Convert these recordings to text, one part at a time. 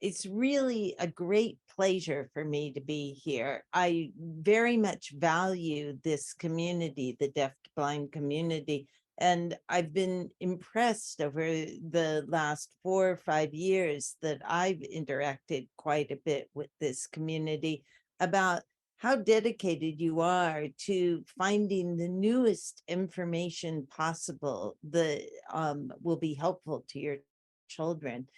It's really a great pleasure for me to be here. I very much value this community, the deaf blind community, and I've been impressed over the last 4 or 5 years that I've interacted quite a bit with this community about how dedicated you are to finding the newest information possible that will be helpful to your children.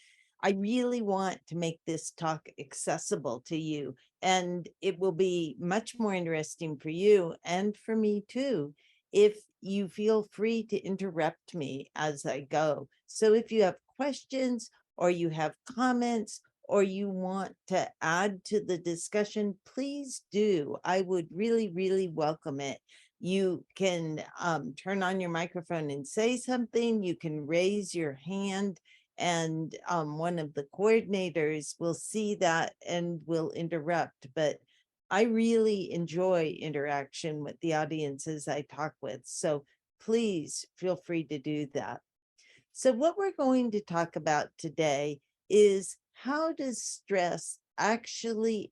I really want to make this talk accessible to you, and it will be much more interesting for you and for me too if you feel free to interrupt me as I go. So if you have questions or you have comments or you want to add to the discussion, please do. I would really, really welcome it. You can turn on your microphone and say something. You can raise your hand, and one of the coordinators will see that and will interrupt. But I really enjoy interaction with the audiences I talk with, so please feel free to do that. So what we're going to talk about today is how does stress actually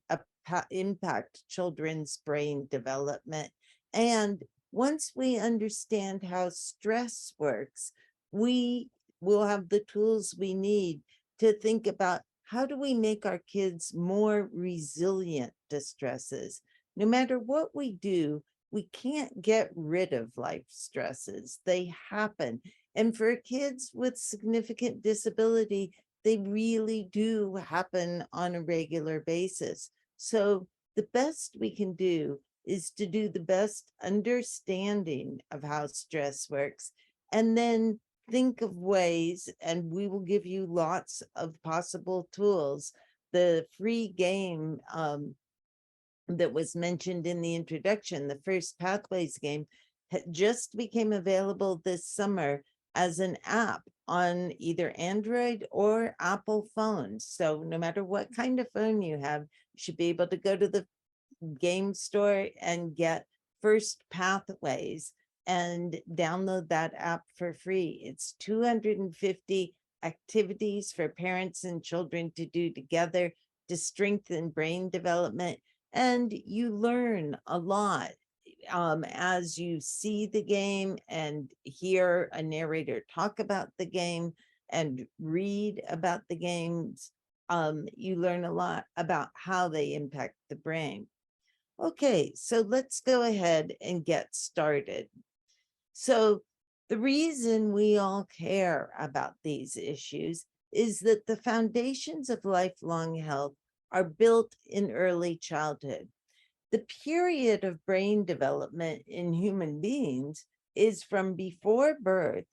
impact children's brain development? And once we understand how stress works, we will have the tools we need to think about how do we make our kids more resilient to stresses. No matter what we do, we can't get rid of life stresses. They happen. And for kids with significant disability, they really do happen on a regular basis. So the best we can do is to do the best understanding of how stress works, and then think of ways, and we will give you lots of possible tools. The free game that was mentioned in the introduction, the First Pathways game, just became available this summer as an app on either Android or Apple phones. So no matter what kind of phone you have, you should be able to go to the game store and get First Pathways and download that app for free. It's 250 activities for parents and children to do together to strengthen brain development. And you learn a lot as you see the game and hear a narrator talk about the game and read about the games. You learn a lot about how they impact the brain. Okay, so let's go ahead and get started. So the reason we all care about these issues is that the foundations of lifelong health are built in early childhood. The period of brain development in human beings is from before birth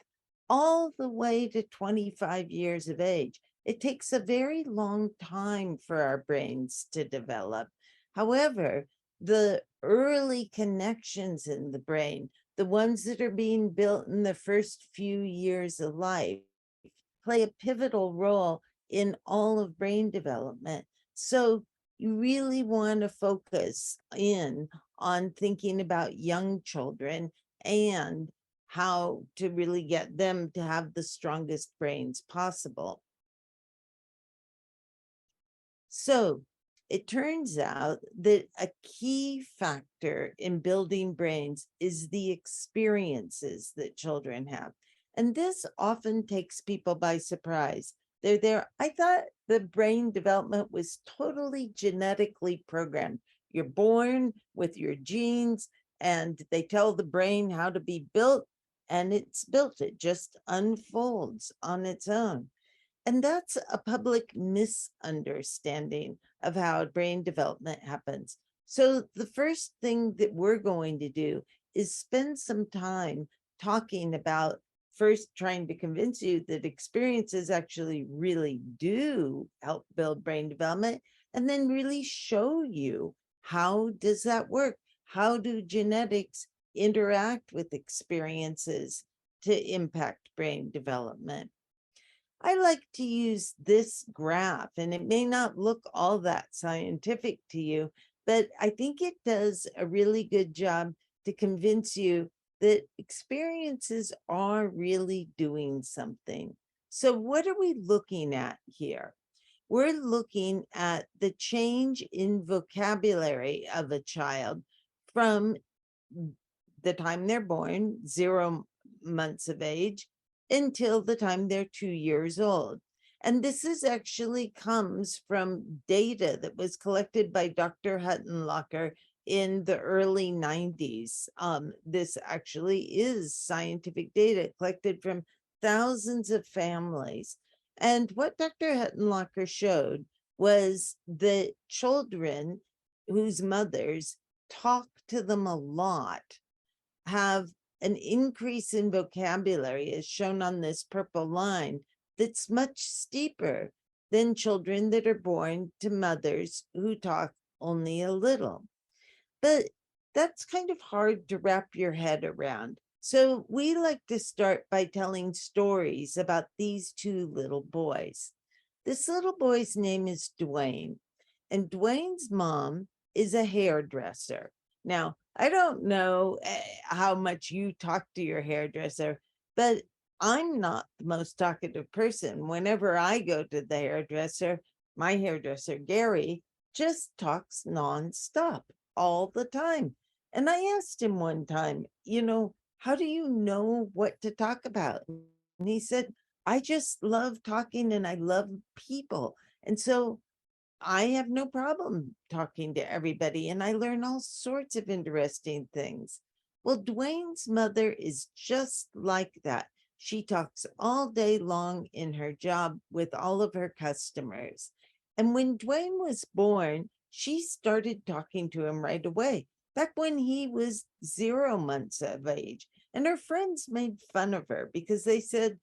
all the way to 25 years of age. It takes a very long time for our brains to develop. However, the early connections in the brain, the ones that are being built in the first few years of life, play a pivotal role in all of brain development. So you really want to focus in on thinking about young children and how to really get them to have the strongest brains possible. So it turns out that a key factor in building brains is the experiences that children have. And this often takes people by surprise. They're there. I thought the brain development was totally genetically programmed. You're born with your genes, and they tell the brain how to be built, and it's built. It just unfolds on its own. And that's a public misunderstanding of how brain development happens. So the first thing that we're going to do is spend some time talking about first trying to convince you that experiences actually really do help build brain development, and then really show you how does that work? How do genetics interact with experiences to impact brain development? I like to use this graph, and it may not look all that scientific to you, but I think it does a really good job to convince you that experiences are really doing something. So what are we looking at here? we're looking at the change in vocabulary of a child from the time they're born, 0 months of age, until the time they're 2 years old. And this is actually comes from data that was collected by Dr. Huttenlocher in the early 90s. This actually is scientific data collected from thousands of families. And what Dr. Huttenlocher showed was that children whose mothers talk to them a lot have an increase in vocabulary, as shown on this purple line, that's much steeper than children that are born to mothers who talk only a little. But that's kind of hard to wrap your head around. So we like to start by telling stories about these two little boys. This little boy's name is Dwayne, and Dwayne's mom is a hairdresser. Now, I don't know how much you talk to your hairdresser, but I'm not the most talkative person. Whenever I go to the hairdresser, my hairdresser, Gary, just talks nonstop all the time. And I asked him one time, how do you know what to talk about? And he said, I just love talking and I love people. And so I have no problem talking to everybody and I learn all sorts of interesting things. Well, Dwayne's mother is just like that. She talks all day long in her job with all of her customers. And when Dwayne was born, she started talking to him right away, back when he was 0 months of age. And her friends made fun of her because they said,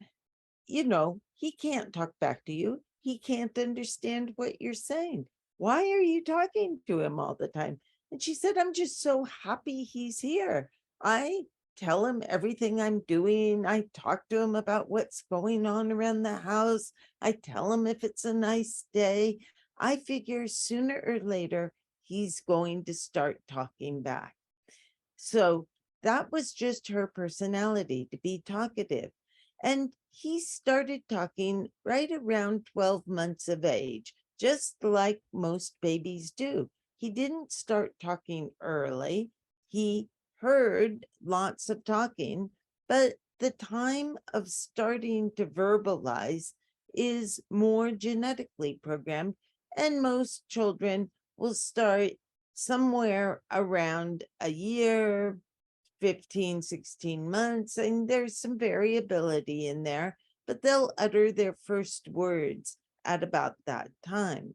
he can't talk back to you. He can't understand what you're saying. Why are you talking to him all the time? And she said, I'm just so happy he's here. I tell him everything I'm doing. I talk to him about what's going on around the house. I tell him if it's a nice day. I figure sooner or later, he's going to start talking back. So that was just her personality, to be talkative. And he started talking right around 12 months of age, just like most babies do. He didn't start talking early. He heard lots of talking, but the time of starting to verbalize is more genetically programmed, and most children will start somewhere around a year, 15, 16 months, and there's some variability in there, but they'll utter their first words at about that time.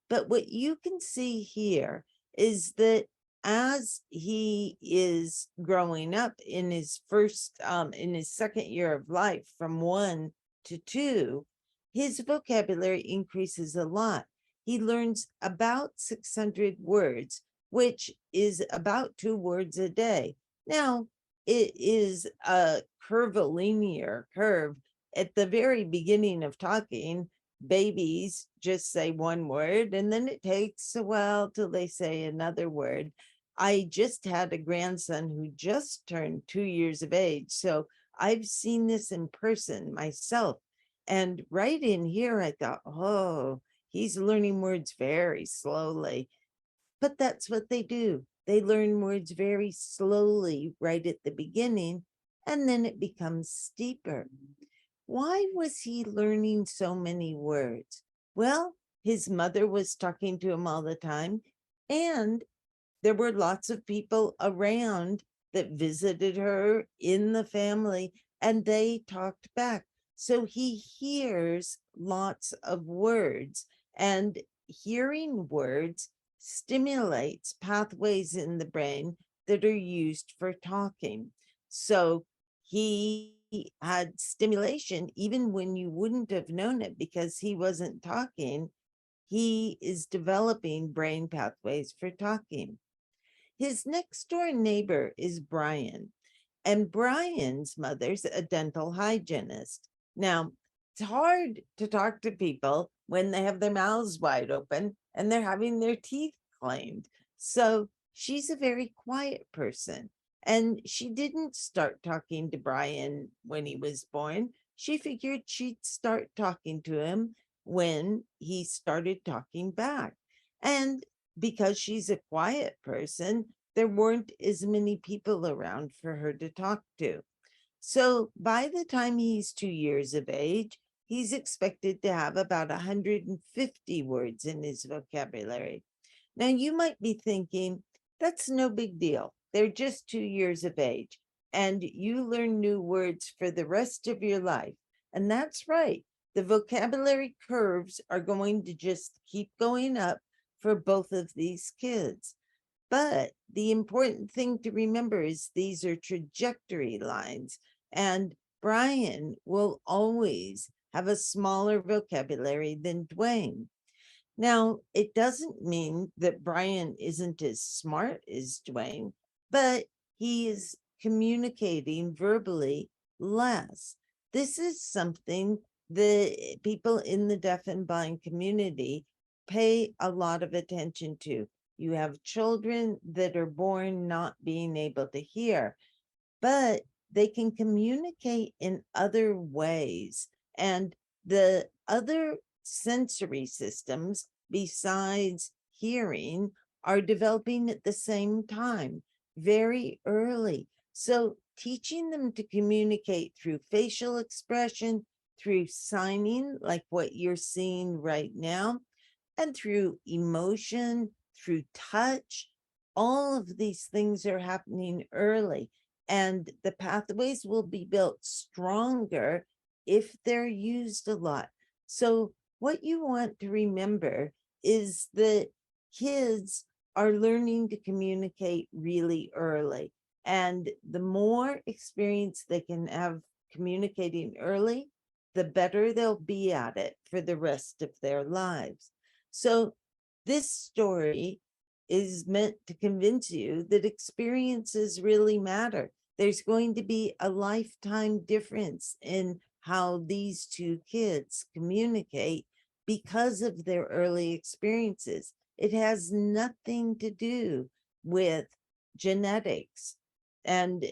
But what you can see here is that as he is growing up in in his second year of life, from 1 to 2, his vocabulary increases a lot. He learns about 600 words, which is about 2 words a day. Now, it is a curvilinear curve. At the very beginning of talking, babies just say one word and then it takes a while till they say another word. I just had a grandson who just turned 2 years of age, so I've seen this in person myself. And right in here, I thought, oh, he's learning words very slowly. But that's what they do. They learn words very slowly right at the beginning, and then it becomes steeper. Why was he learning so many words? Well, his mother was talking to him all the time, and there were lots of people around that visited her in the family, and they talked back. So he hears lots of words, and hearing words stimulates pathways in the brain that are used for talking. So he had stimulation even when you wouldn't have known it because he wasn't talking. He is developing brain pathways for talking. His next door neighbor is Brian, and Brian's mother's a dental hygienist. Now, it's hard to talk to people when they have their mouths wide open and they're having their teeth cleaned. So she's a very quiet person. And she didn't start talking to Brian when he was born. She figured she'd start talking to him when he started talking back. And because she's a quiet person, there weren't as many people around for her to talk to. So by the time he's 2 years of age, he's expected to have about 150 words in his vocabulary. Now, you might be thinking, that's no big deal. They're just 2 years of age, and you learn new words for the rest of your life. And that's right. The vocabulary curves are going to just keep going up for both of these kids. But the important thing to remember is these are trajectory lines, and Brian will always have a smaller vocabulary than Dwayne. Now, it doesn't mean that Brian isn't as smart as Dwayne, but he is communicating verbally less. This is something that people in the deaf and blind community pay a lot of attention to. You have children that are born not being able to hear, but they can communicate in other ways. And the other sensory systems besides hearing are developing at the same time, very early. So teaching them to communicate through facial expression, through signing, like what you're seeing right now, and through emotion, through touch, all of these things are happening early. And the pathways will be built stronger if they're used a lot. So, what you want to remember is that kids are learning to communicate really early. And the more experience they can have communicating early, the better they'll be at it for the rest of their lives. So, this story is meant to convince you that experiences really matter. There's going to be a lifetime difference in how these two kids communicate because of their early experiences. It has nothing to do with genetics, and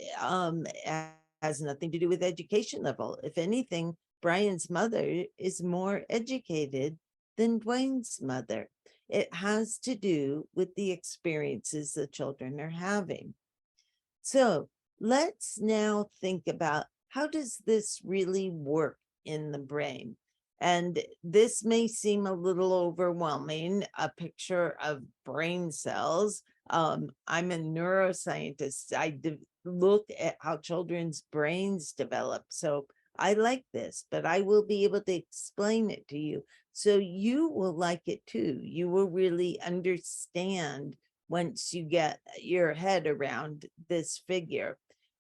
has nothing to do with education level. If anything, Brian's mother is more educated than Dwayne's mother. It has to do with the experiences the children are having. So let's now think about, how does this really work in the brain? And this may seem a little overwhelming, a picture of brain cells. I'm a neuroscientist. I look at how children's brains develop. So I like this, but I will be able to explain it to you. So you will like it too. You will really understand once you get your head around this figure.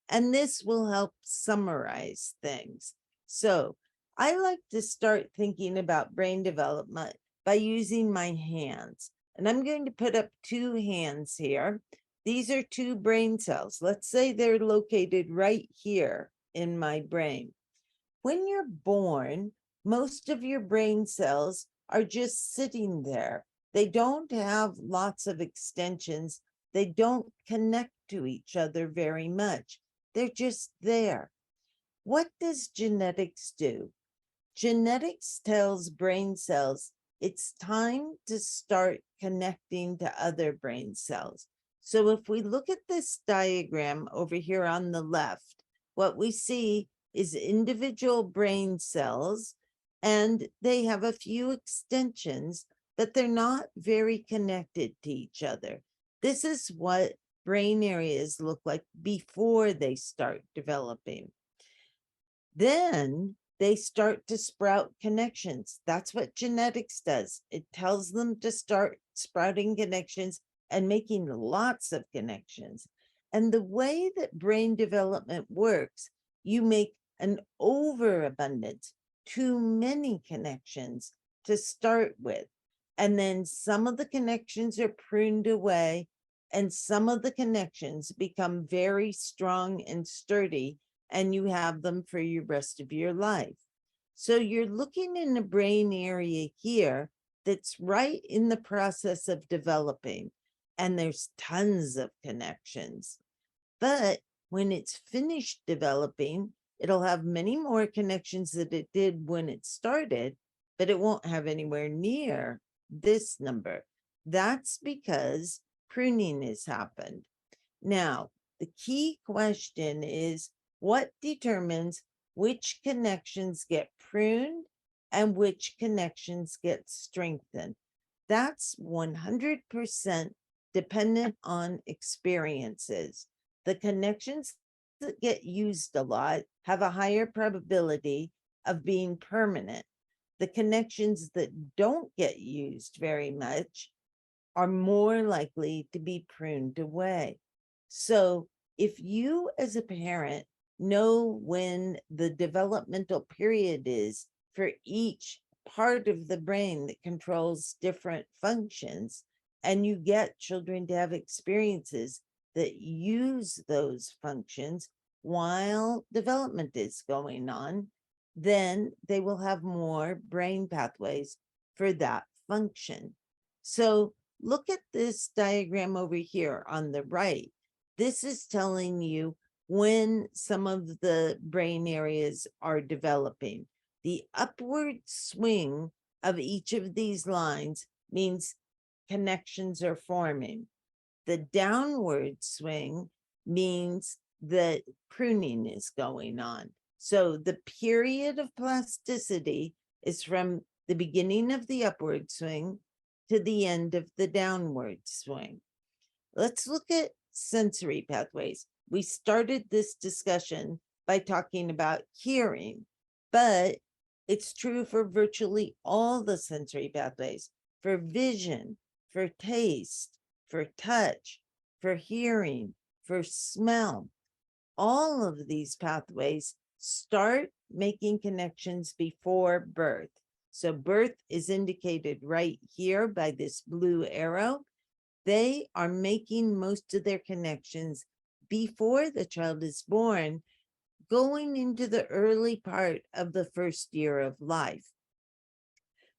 And this will help summarize things. So I like to start thinking about brain development by using my hands. And I'm going to put up two hands here. These are two brain cells. Let's say they're located right here in my brain. When you're born, most of your brain cells are just sitting there. They don't have lots of extensions. They don't connect to each other very much. They're just there. What does genetics do? Genetics tells brain cells it's time to start connecting to other brain cells. So if we look at this diagram over here on the left, what we see is individual brain cells, and they have a few extensions, but they're not very connected to each other. This is what brain areas look like before they start developing. Then they start to sprout connections. That's what genetics does. It tells them to start sprouting connections and making lots of connections. And the way that brain development works, you make an overabundance, too many connections to start with. And then some of the connections are pruned away, and some of the connections become very strong and sturdy, and you have them for your rest of your life. So you're looking in a brain area here that's right in the process of developing, and there's tons of connections. But when it's finished developing, it'll have many more connections than it did when it started, but it won't have anywhere near this number. That's because pruning has happened. Now, the key question is what determines which connections get pruned and which connections get strengthened? That's 100% dependent on experiences. The connections that get used a lot have a higher probability of being permanent. The connections that don't get used very much are more likely to be pruned away. So if you as a parent know when the developmental period is for each part of the brain that controls different functions, and you get children to have experiences that use those functions while development is going on, then they will have more brain pathways for that function. So look at this diagram over here on the right. This is telling you when some of the brain areas are developing. The upward swing of each of these lines means connections are forming. The downward swing means that pruning is going on. So the period of plasticity is from the beginning of the upward swing to the end of the downward swing. Let's look at sensory pathways. We started this discussion by talking about hearing, but it's true for virtually all the sensory pathways, for vision, for taste, for touch, for hearing, for smell. All of these pathways start making connections before birth. So birth is indicated right here by this blue arrow. They are making most of their connections before the child is born, going into the early part of the first year of life.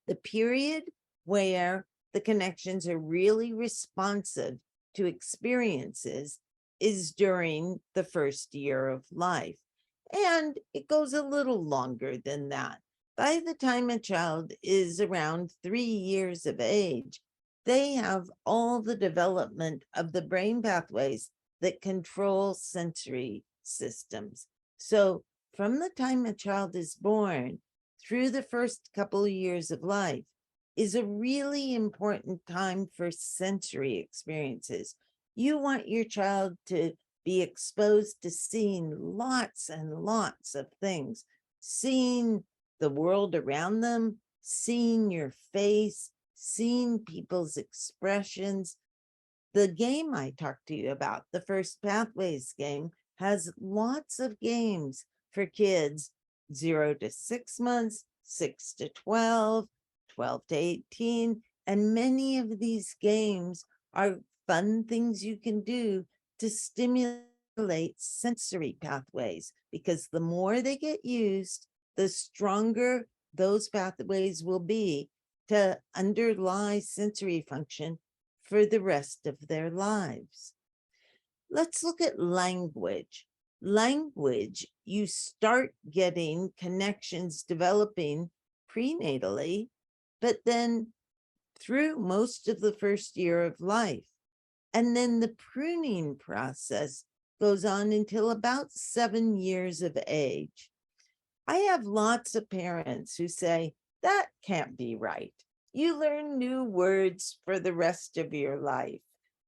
The period where the connections are really responsive to experiences is during the first year of life. And it goes a little longer than that. By the time a child is around 3 years of age, they have all the development of the brain pathways that control sensory systems. So from the time a child is born through the first couple of years of life is a really important time for sensory experiences. You want your child to be exposed to seeing lots and lots of things, seeing the world around them, seeing your face, seeing people's expressions. The game I talked to you about, the First Pathways game, has lots of games for kids 0 to 6 months, 6 to 12, 12 to 18. And many of these games are fun things you can do to stimulate sensory pathways, because the more they get used, the stronger those pathways will be to underlie sensory function for the rest of their lives. Let's look at language. Language, you start getting connections developing prenatally, but then through most of the first year of life. And then the pruning process goes on until about 7 years of age. I have lots of parents who say, that can't be right. You learn new words for the rest of your life.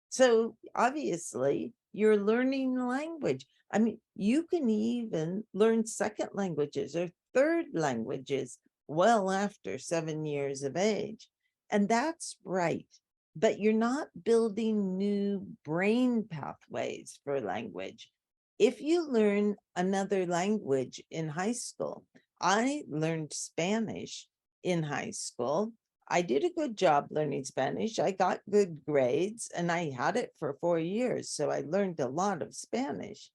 So obviously, you're learning language. I mean, you can even learn second languages or third languages well after 7 years of age. And that's right. But you're not building new brain pathways for language. If you learn another language in high school, I learned Spanish in high school. I did a good job learning Spanish. I got good grades and I had it for 4 years. So I learned a lot of Spanish.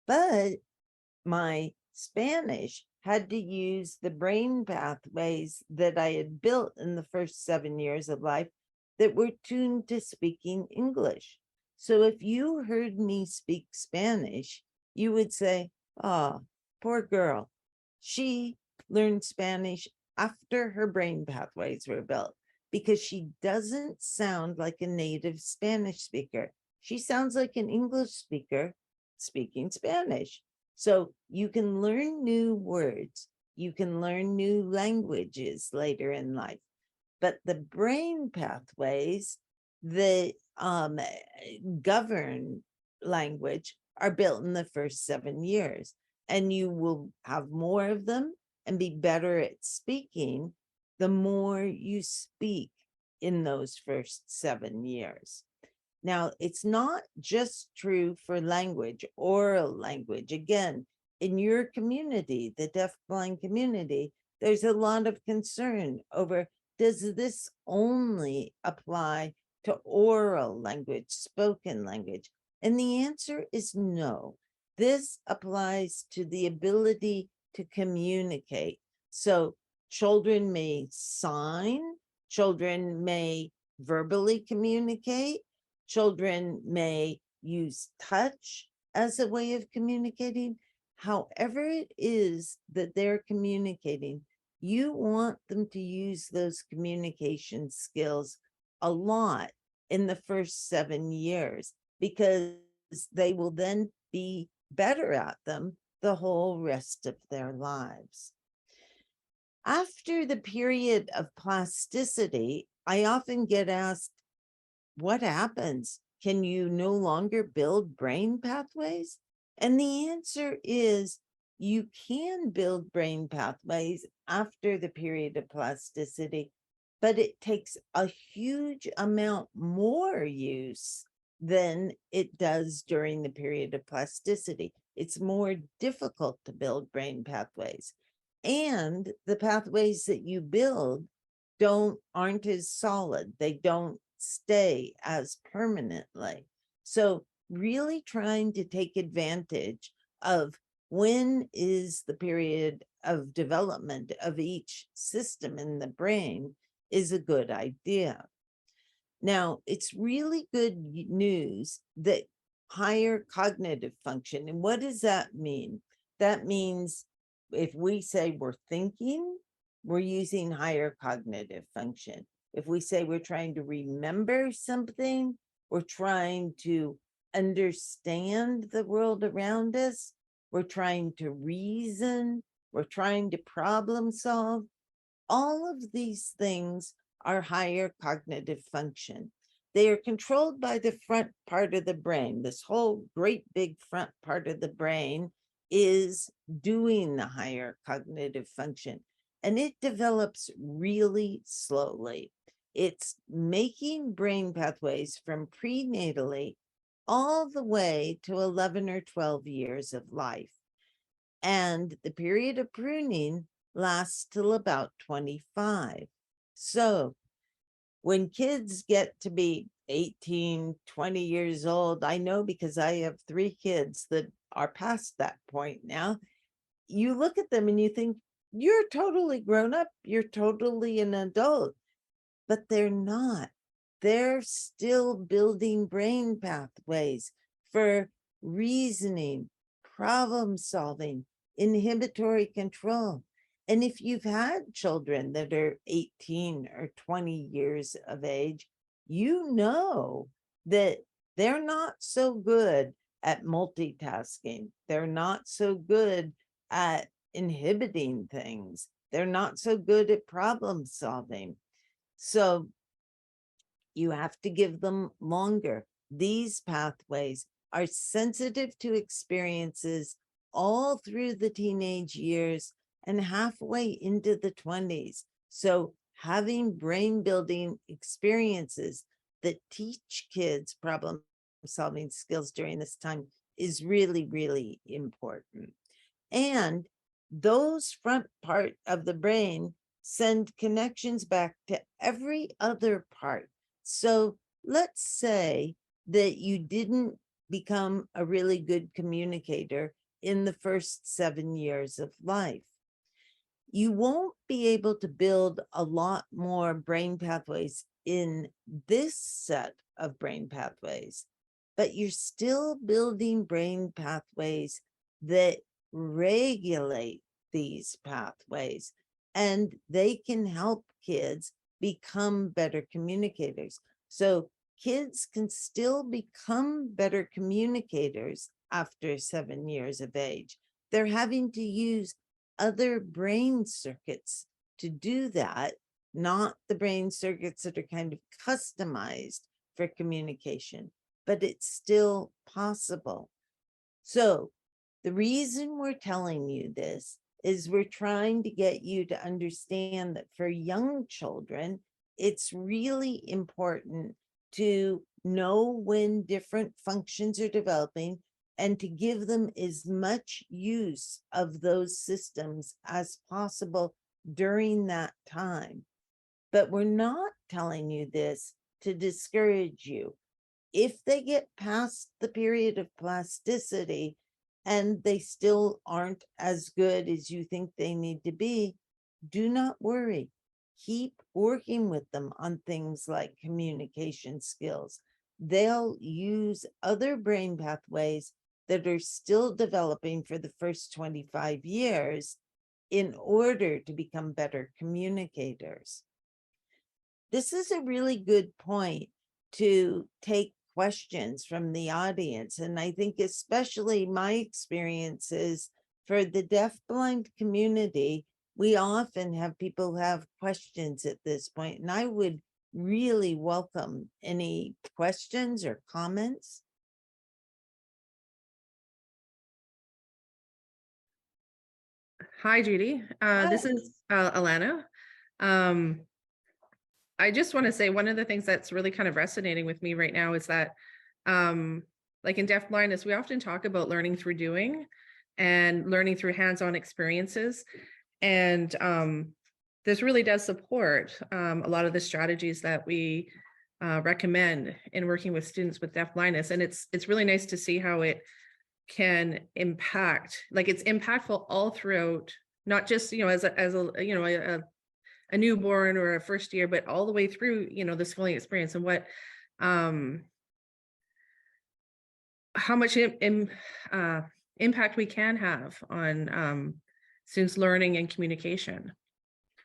But my Spanish had to use the brain pathways that I had built in the first 7 years of life that were tuned to speaking English. So if you heard me speak Spanish, you would say, oh, poor girl. She learned Spanish after her brain pathways were built, because she doesn't sound like a native Spanish speaker. She sounds like an English speaker speaking Spanish. So you can learn new words, you can learn new languages later in life, but the brain pathways that govern language are built in the first 7 years, and you will have more of them and be better at speaking the more you speak in those first 7 years. Now, it's not just true for language, oral language. Again, in your community, the deafblind community, there's a lot of concern over, does this only apply to oral language, spoken language? And the answer is no. This applies to the ability to communicate. So children may sign, children may verbally communicate, children may use touch as a way of communicating. However it is that they're communicating, you want them to use those communication skills a lot in the first 7 years, because they will then be better at them the whole rest of their lives. After the period of plasticity, I often get asked, what happens? Can you no longer build brain pathways? And the answer is, you can build brain pathways after the period of plasticity, but it takes a huge amount more use than it does during the period of plasticity. It's more difficult to build brain pathways. And the pathways that you build aren't as solid. They don't stay as permanently. So really trying to take advantage of when is the period of development of each system in the brain is a good idea. Now, it's really good news that higher cognitive function, and what does that mean? That means if we say we're thinking, we're using higher cognitive function. If we say we're trying to remember something, we're trying to understand the world around us, we're trying to reason, we're trying to problem solve, all of these things are higher cognitive function. They are controlled by the front part of the brain. This whole great big front part of the brain is doing the higher cognitive function, and it develops really slowly. It's making brain pathways from prenatally all the way to 11 or 12 years of life. And the period of pruning lasts till about 25. So when kids get to be 18, 20 years old, I know because I have 3 kids that are past that point now, you look at them and you think, you're totally grown up, you're totally an adult, but they're not. They're still building brain pathways for reasoning, problem solving, inhibitory control. And if you've had children that are 18 or 20 years of age, you know that they're not so good at multitasking. They're not so good at inhibiting things. They're not so good at problem solving. So you have to give them longer. These pathways are sensitive to experiences all through the teenage years and halfway into the 20s. So having brain building experiences that teach kids problem solving skills during this time is really, really important. And those front part of the brain send connections back to every other part. So let's say that you didn't become a really good communicator in the first 7 years of life. You won't be able to build a lot more brain pathways in this set of brain pathways, but you're still building brain pathways that regulate these pathways. and they can help kids become better communicators. So kids can still become better communicators after 7 years of age. They're having to use other brain circuits to do that, not the brain circuits that are kind of customized for communication, but it's still possible. So the reason we're telling you this is we're trying to get you to understand that for young children, it's really important to know when different functions are developing and to give them as much use of those systems as possible during that time. But we're not telling you this to discourage you. If they get past the period of plasticity and they still aren't as good as you think they need to be, do not worry. Keep working with them on things like communication skills. They'll use other brain pathways that are still developing for the first 25 years in order to become better communicators. This is a really good point to take questions from the audience. And I think especially my experiences for the deafblind community, we often have people who have questions at this point, and I would really welcome any questions or comments. Hi, Judy. This is Alana. I just want to say one of the things that's really kind of resonating with me right now is that, like in deafblindness, we often talk about learning through doing and learning through hands-on experiences. And this really does support a lot of the strategies that we recommend in working with students with deafblindness. And it's really nice to see how it can impact, like it's impactful all throughout, not just, as a newborn or a first year, but all the way through, the schooling experience, and what, how much impact we can have on students' learning and communication.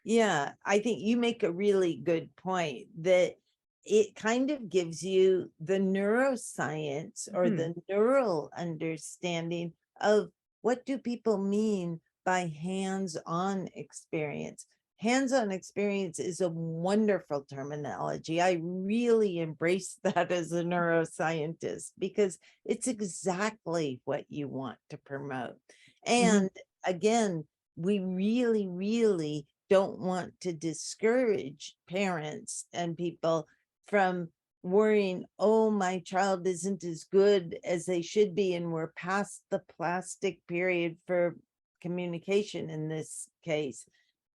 Yeah, I think you make a really good point that it kind of gives you the neuroscience or the neural understanding of what do people mean by hands-on experience. Hands-on experience is a wonderful terminology. I really embrace that as a neuroscientist because it's exactly what you want to promote. And again, we really, really don't want to discourage parents and people from worrying, oh, my child isn't as good as they should be, and we're past the plastic period for communication in this case,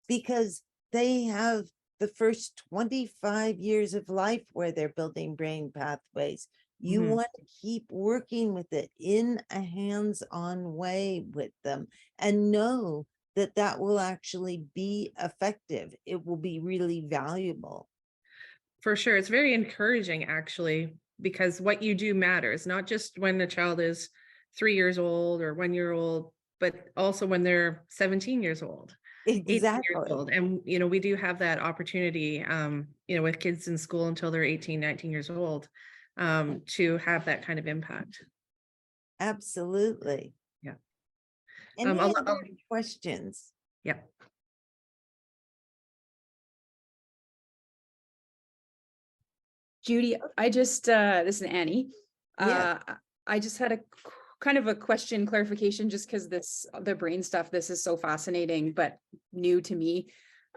because they have the first 25 years of life where they're building brain pathways. You want to keep working with it in a hands-on way with them and know that that will actually be effective. It will be really valuable. For sure. It's very encouraging, actually, because what you do matters, not just when the child is 3 years old or 1 year old, but also when they're 17 years old, 18 years Exactly. old. And, we do have that opportunity, with kids in school until they're 18, 19 years old, to have that kind of impact. Absolutely. Yeah. Any other questions? Yeah. Judy, I just, this is Annie. Yeah. I just had a kind of a question clarification, just because the brain stuff, this is so fascinating, but new to me.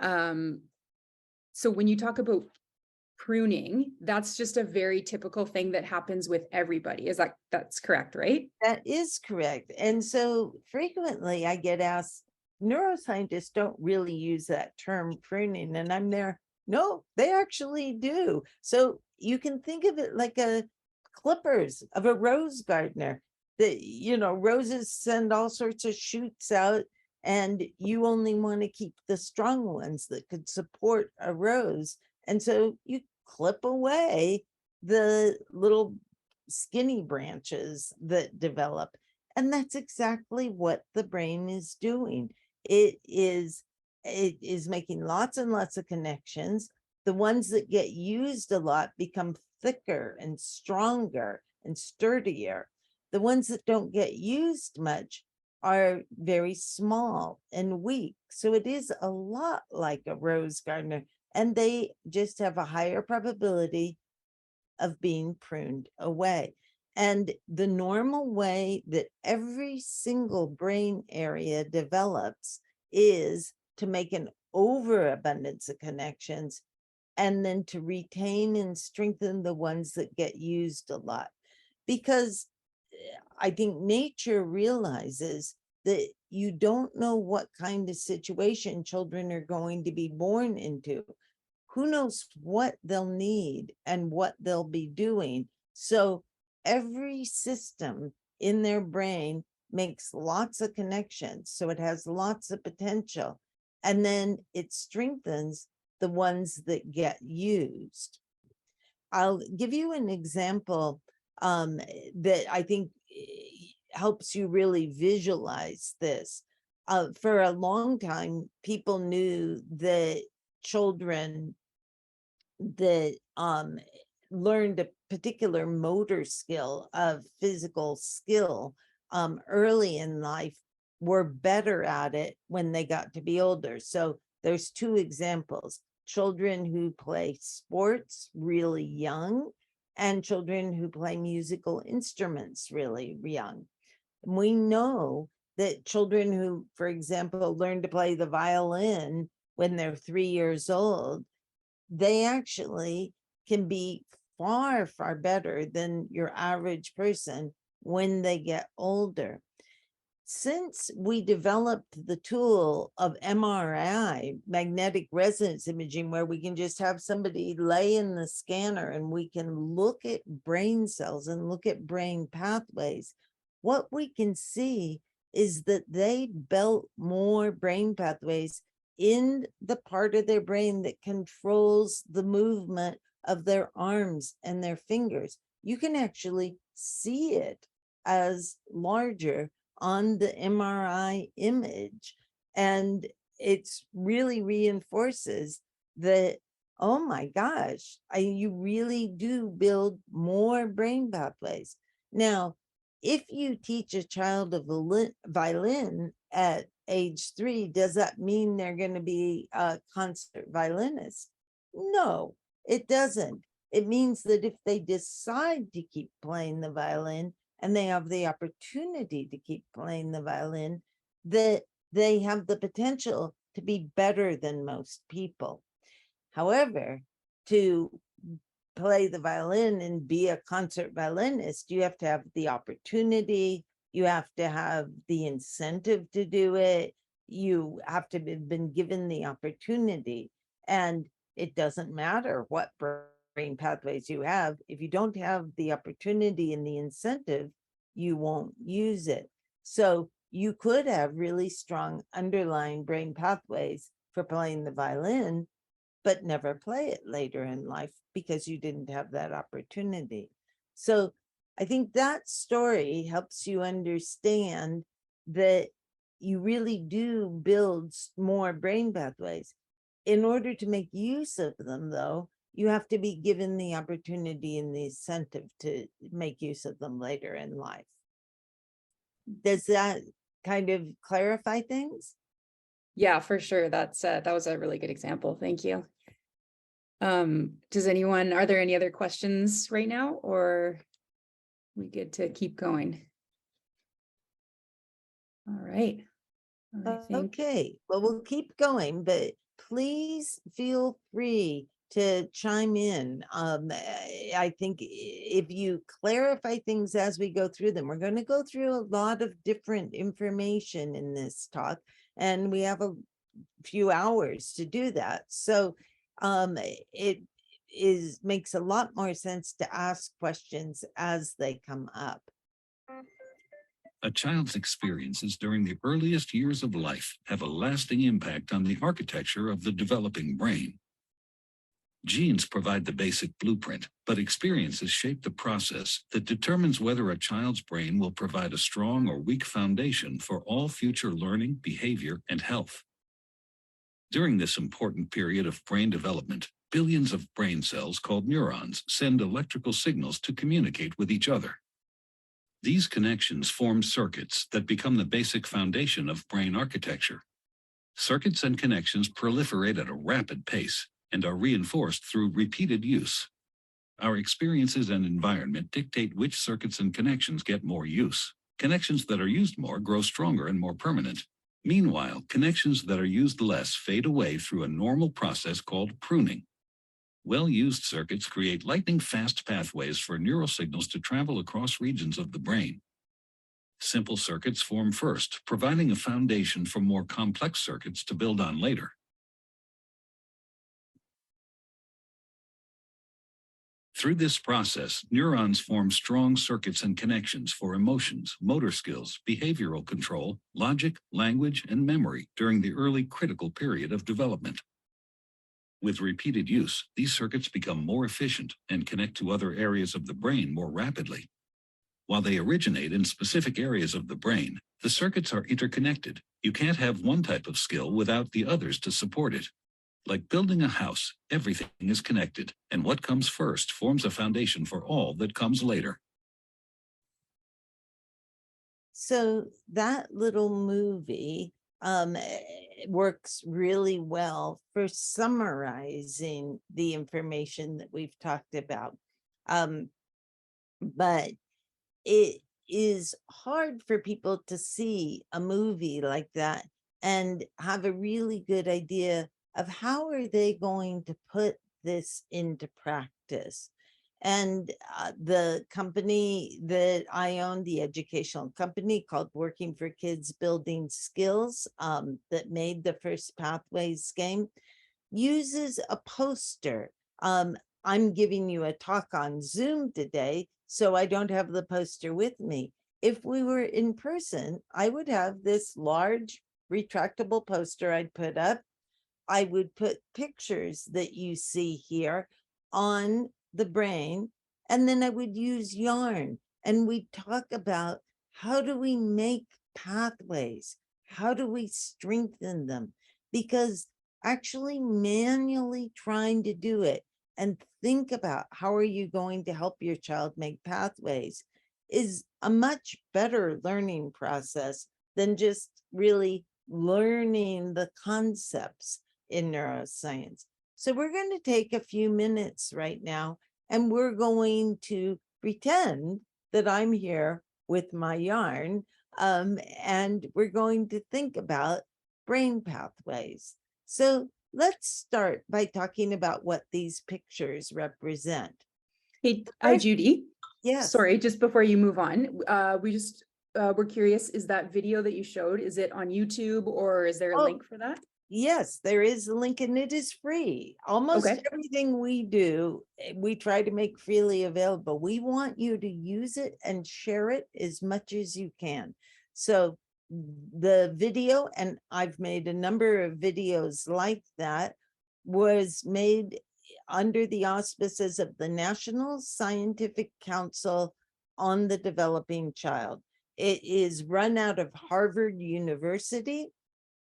So when you talk about pruning, that's just a very typical thing that happens with everybody. That's correct, right? That is correct. And so frequently I get asked, neuroscientists don't really use that term pruning. And I'm there, no, they actually do. So you can think of it like a clippers of a rose gardener. Roses send all sorts of shoots out, and you only want to keep the strong ones that could support a rose. And so you clip away the little skinny branches that develop. And that's exactly what the brain is doing. It is it is making lots and lots of connections. The ones that get used a lot become thicker and stronger and sturdier. The ones that don't get used much are very small and weak. So it is a lot like a rose gardener, and they just have a higher probability of being pruned away. And the normal way that every single brain area develops is to make an overabundance of connections and then to retain and strengthen the ones that get used a lot. Because I think nature realizes that you don't know what kind of situation children are going to be born into. Who knows what they'll need and what they'll be doing. So every system in their brain makes lots of connections. So it has lots of potential. And then it strengthens the ones that get used. I'll give you an example that I think helps you really visualize this. For a long time, people knew that children that learned a particular motor skill of physical skill early in life were better at it when they got to be older. So there's two examples: children who play sports really young and children who play musical instruments really young. We know that children who, for example, learn to play the violin when they're 3 years old, they actually can be far, far better than your average person when they get older. Since we developed the tool of MRI, magnetic resonance imaging, where we can just have somebody lay in the scanner and we can look at brain cells and look at brain pathways, what we can see is that they built more brain pathways in the part of their brain that controls the movement of their arms and their fingers. You can actually see it as larger on the MRI image. And it's really reinforces that, oh my gosh, you really do build more brain pathways. Now, if you teach a child a violin at age 3, does that mean they're going to be a concert violinist? No, it doesn't. It means that if they decide to keep playing the violin and they have the opportunity to keep playing the violin, that they have the potential to be better than most people. However, to play the violin and be a concert violinist, you have to have the opportunity, you have to have the incentive to do it, you have to have been given the opportunity. And it doesn't matter what brain pathways you have, if you don't have the opportunity and the incentive, you won't use it. So you could have really strong underlying brain pathways for playing the violin, but never play it later in life because you didn't have that opportunity. So I think that story helps you understand that you really do build more brain pathways. In order to make use of them, though, you have to be given the opportunity and the incentive to make use of them later in life. Does that kind of clarify things? Yeah, for sure. That was a really good example. Thank you. Are there any other questions right now, or we good to keep going? All right. Okay, well, we'll keep going, but please feel free to chime in. I think if you clarify things as we go through them, we're going to go through a lot of different information in this talk, and we have a few hours to do that. So it makes a lot more sense to ask questions as they come up. A child's experiences during the earliest years of life have a lasting impact on the architecture of the developing brain. Genes provide the basic blueprint, but experiences shape the process that determines whether a child's brain will provide a strong or weak foundation for all future learning, behavior, and health. During this important period of brain development, billions of brain cells called neurons send electrical signals to communicate with each other. These connections form circuits that become the basic foundation of brain architecture. Circuits and connections proliferate at a rapid pace and are reinforced through repeated use. Our experiences and environment dictate which circuits and connections get more use. Connections that are used more grow stronger and more permanent. Meanwhile, connections that are used less fade away through a normal process called pruning. Well-used circuits create lightning-fast pathways for neural signals to travel across regions of the brain. Simple circuits form first, providing a foundation for more complex circuits to build on later. Through this process, neurons form strong circuits and connections for emotions, motor skills, behavioral control, logic, language, and memory during the early critical period of development. With repeated use, these circuits become more efficient and connect to other areas of the brain more rapidly. While they originate in specific areas of the brain, the circuits are interconnected. You can't have one type of skill without the others to support it. Like building a house, everything is connected, and what comes first forms a foundation for all that comes later. So that little movie works really well for summarizing the information that we've talked about. But it is hard for people to see a movie like that and have a really good idea of how are they going to put this into practice. And the company that I own, the educational company called Working for Kids Building Skills, that made the first Pathways game, uses a poster. I'm giving you a talk on Zoom today, so I don't have the poster with me. If we were in person, I would have this large retractable poster I'd put up. I would put pictures that you see here on the brain, and then I would use yarn, and we talk about how do we make pathways? How do we strengthen them? Because actually manually trying to do it and think about how are you going to help your child make pathways is a much better learning process than just really learning the concepts in neuroscience. So we're going to take a few minutes right now, and we're going to pretend that I'm here with my yarn, and we're going to think about brain pathways. So let's start by talking about what these pictures represent. Hey, Judy. Yes. Sorry, just before you move on, we're curious, is that video that you showed, is it on YouTube or is there a link for that? Yes, there is a link, and it is free. Almost everything we do, we try to make freely available. We want you to use it and share it as much as you can. So the video, and I've made a number of videos like that, was made under the auspices of the National Scientific Council on the Developing Child. It is run out of Harvard University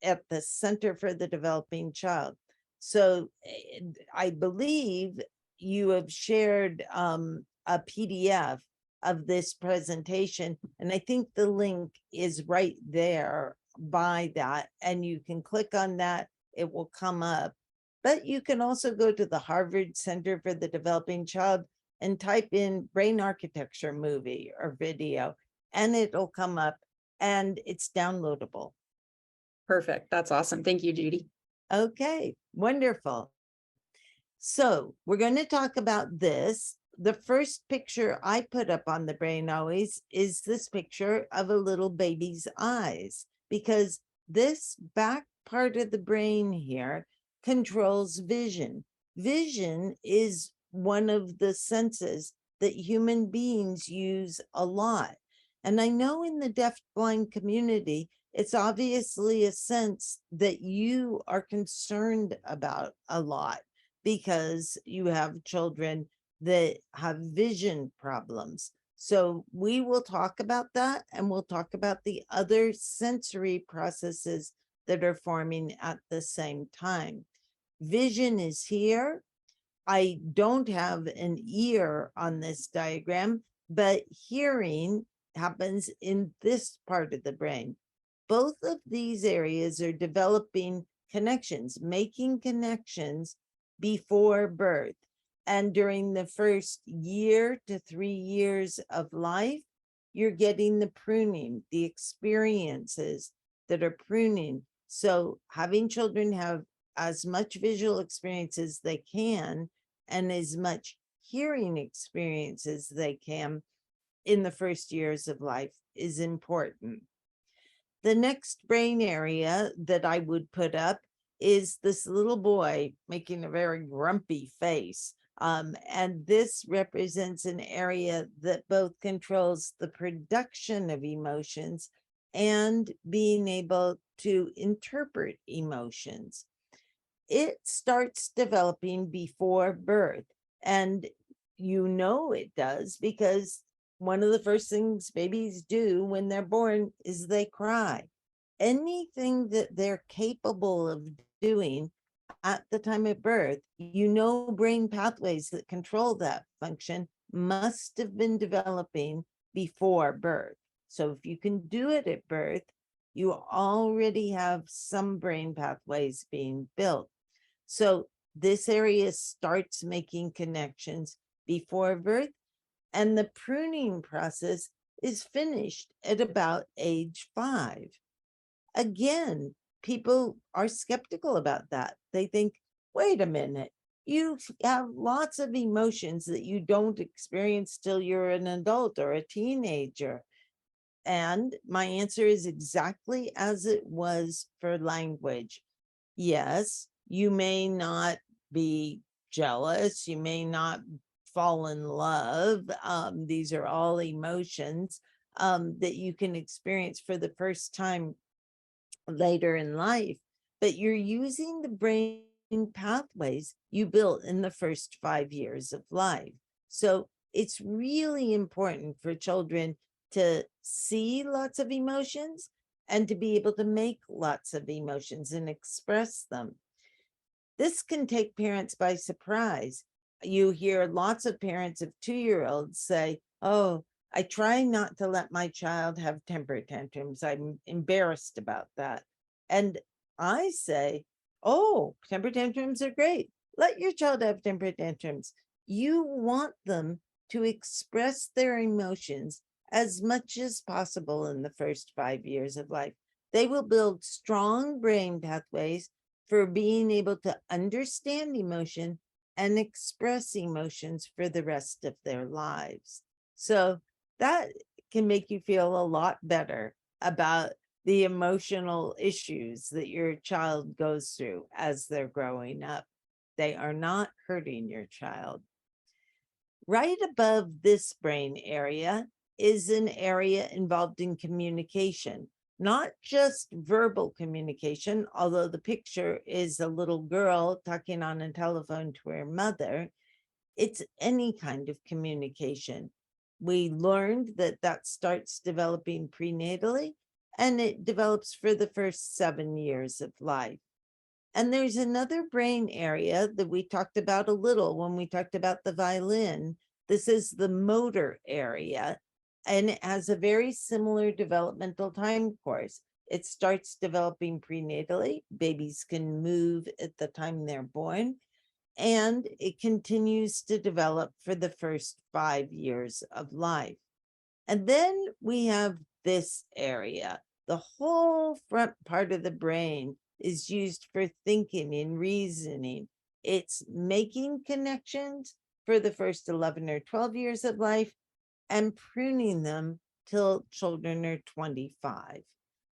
at the Center for the Developing Child. So I believe you have shared a PDF of this presentation, and I think the link is right there by that, and you can click on that, it will come up. But you can also go to the Harvard Center for the Developing Child and type in brain architecture movie or video, and it'll come up, and it's downloadable. Perfect. That's awesome. Thank you, Judy. Okay, wonderful. So we're going to talk about this. The first picture I put up on the brain always is this picture of a little baby's eyes, because this back part of the brain here controls vision. Vision is one of the senses that human beings use a lot. And I know in the deaf-blind community, it's obviously a sense that you are concerned about a lot because you have children that have vision problems. So we will talk about that, and we'll talk about the other sensory processes that are forming at the same time. Vision is here. I don't have an ear on this diagram, but hearing happens in this part of the brain. Both of these areas are developing connections, making connections before birth. And during the first year to 3 years of life, you're getting the pruning, the experiences that are pruning. So having children have as much visual experience as they can and as much hearing experience as they can in the first years of life is important. The next brain area that I would put up is this little boy making a very grumpy face. And this represents an area that both controls the production of emotions and being able to interpret emotions. It starts developing before birth, and you know it does because one of the first things babies do when they're born is they cry. Anything that they're capable of doing at the time of birth, you know, brain pathways that control that function must have been developing before birth. So if you can do it at birth, you already have some brain pathways being built. So this area starts making connections before birth, and the pruning process is finished at about age 5. Again, people are skeptical about that. They think, wait a minute, you have lots of emotions that you don't experience till you're an adult or a teenager. And my answer is exactly as it was for language. Yes, you may not be jealous, you may not fall in love. These are all emotions that you can experience for the first time later in life, but you're using the brain pathways you built in the first 5 years of life. So it's really important for children to see lots of emotions and to be able to make lots of emotions and express them. This can take parents by surprise. You hear lots of parents of 2-year-olds say, oh, I try not to let my child have temper tantrums. I'm embarrassed about that. And I say, oh, temper tantrums are great. Let your child have temper tantrums. You want them to express their emotions as much as possible in the first 5 years of life. They will build strong brain pathways for being able to understand emotion and express emotions for the rest of their lives. So that can make you feel a lot better about the emotional issues that your child goes through as they're growing up. They are not hurting your child. Right above this brain area is an area involved in communication, not just verbal communication, although the picture is a little girl talking on a telephone to her mother. It's any kind of communication. We learned that that starts developing prenatally, and it develops for the first 7 years of life. And there's another brain area that we talked about a little when we talked about the violin. This is the motor area, and it has a very similar developmental time course. It starts developing prenatally. Babies can move at the time they're born, and it continues to develop for the first 5 years of life. And then we have this area. The whole front part of the brain is used for thinking and reasoning. It's making connections for the first 11 or 12 years of life and pruning them till children are 25.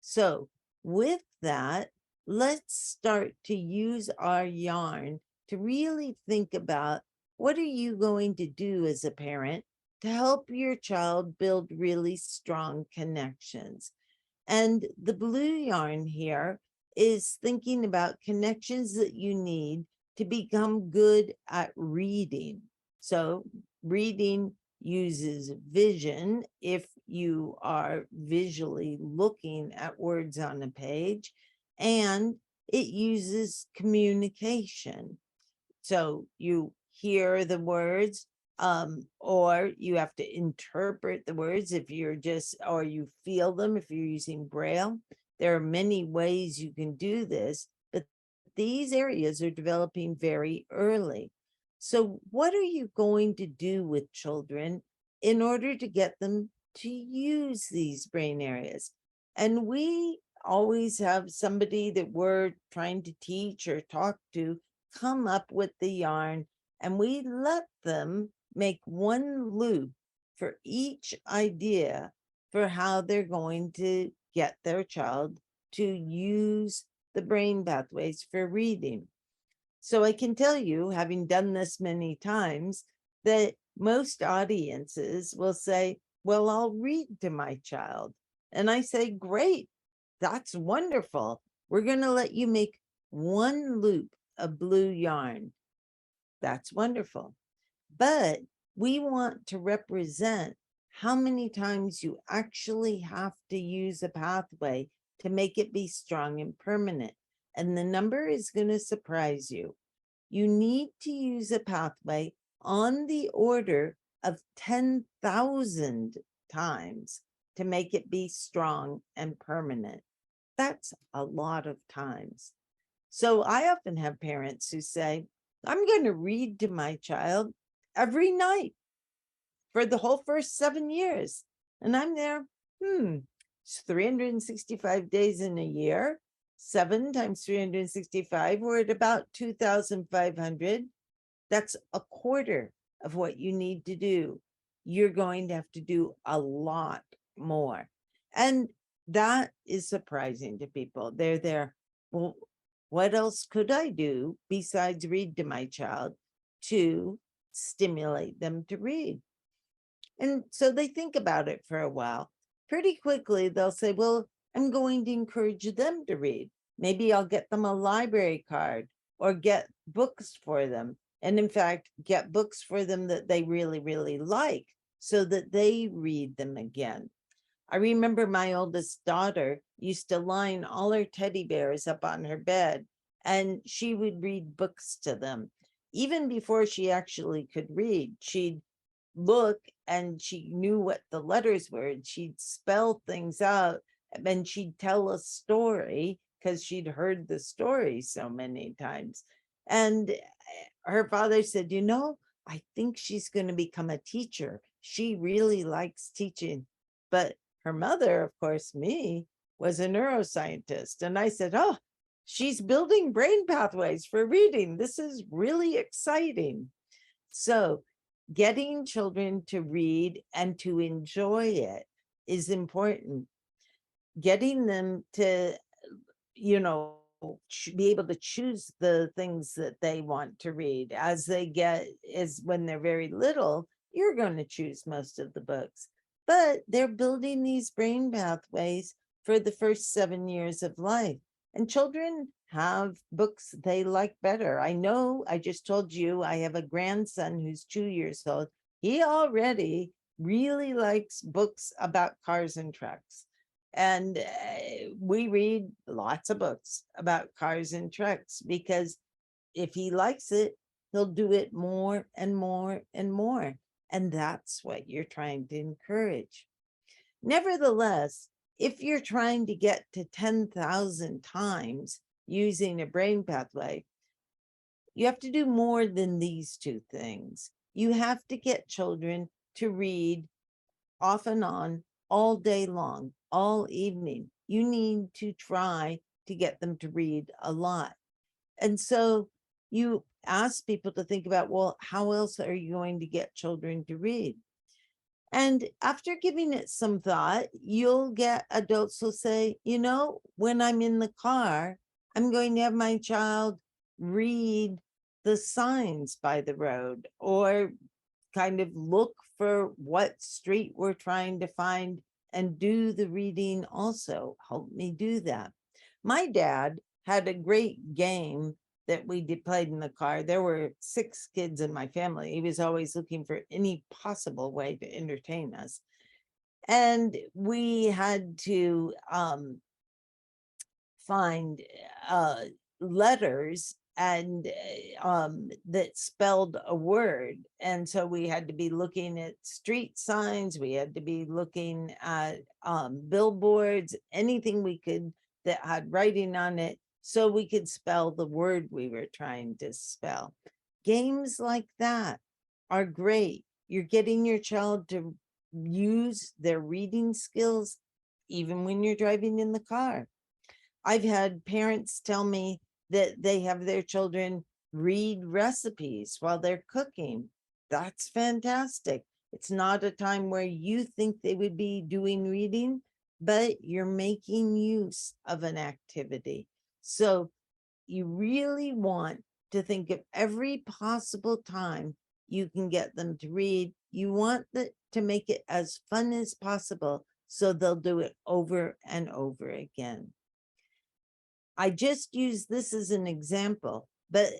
So with that, let's start to use our yarn to really think about what are you going to do as a parent to help your child build really strong connections. And the blue yarn here is thinking about connections that you need to become good at reading. So reading uses vision if you are visually looking at words on a page, and it uses communication. So you hear the words, or you have to interpret the words if you're just, or you feel them if you're using Braille. There are many ways you can do this, but these areas are developing very early. So what are you going to do with children in order to get them to use these brain areas? And we always have somebody that we're trying to teach or talk to come up with the yarn, and we let them make one loop for each idea for how they're going to get their child to use the brain pathways for reading. So I can tell you, having done this many times, that most audiences will say, well, I'll read to my child. And I say, great, that's wonderful. We're going to let you make one loop of blue yarn. That's wonderful. But we want to represent how many times you actually have to use a pathway to make it be strong and permanent. And the number is going to surprise you. You need to use a pathway on the order of 10,000 times to make it be strong and permanent. That's a lot of times. So I often have parents who say, I'm going to read to my child every night for the whole first 7 years. And I'm there, it's 365 days in a year. 7 times 365, we're at about 2,500. That's a quarter of what you need to do. You're going to have to do a lot more. And that is surprising to people. They're there, well, what else could I do besides read to my child to stimulate them to read? And so they think about it for a while. Pretty quickly, they'll say, well, I'm going to encourage them to read. Maybe I'll get them a library card or get books for them. And in fact, get books for them that they really, really like so that they read them again. I remember my oldest daughter used to line all her teddy bears up on her bed, and she would read books to them. Even before she actually could read, she'd look and she knew what the letters were, and she'd spell things out, and she'd tell a story because she'd heard the story so many times. And her father said, I think she's going to become a teacher. She really likes teaching. But her mother, of course, me, was a neuroscientist. And I said, oh, she's building brain pathways for reading. This is really exciting. So getting children to read and to enjoy it is important. Getting them to, be able to choose the things that they want to read as they get, is when they're very little, you're going to choose most of the books. But they're building these brain pathways for the first 7 years of life. And children have books they like better. I know, I just told you, I have a grandson who's 2 years old. He already really likes books about cars and trucks. And we read lots of books about cars and trucks because if he likes it, he'll do it more and more and more. And that's what you're trying to encourage. Nevertheless, if you're trying to get to 10,000 times using a brain pathway, you have to do more than these two things. You have to get children to read off and on all day long, all evening. You need to try to get them to read a lot. And so you ask people to think about, well, how else are you going to get children to read? And after giving it some thought, you'll get adults who'll say, when I'm in the car, I'm going to have my child read the signs by the road or kind of look for what street we're trying to find and do the reading also. Help me do that. My dad had a great game that we played in the car. There were 6 kids in my family. He was always looking for any possible way to entertain us. And we had to find letters and that spelled a word. And so we had to be looking at street signs, we had to be looking at billboards, anything we could that had writing on it, so we could spell the word we were trying to spell. Games like that are great. You're getting your child to use their reading skills even when you're driving in the car. I've had parents tell me that they have their children read recipes while they're cooking. That's fantastic. It's not a time where you think they would be doing reading, but you're making use of an activity. So you really want to think of every possible time you can get them to read. You want to make it as fun as possible so they'll do it over and over again. I just use this as an example, but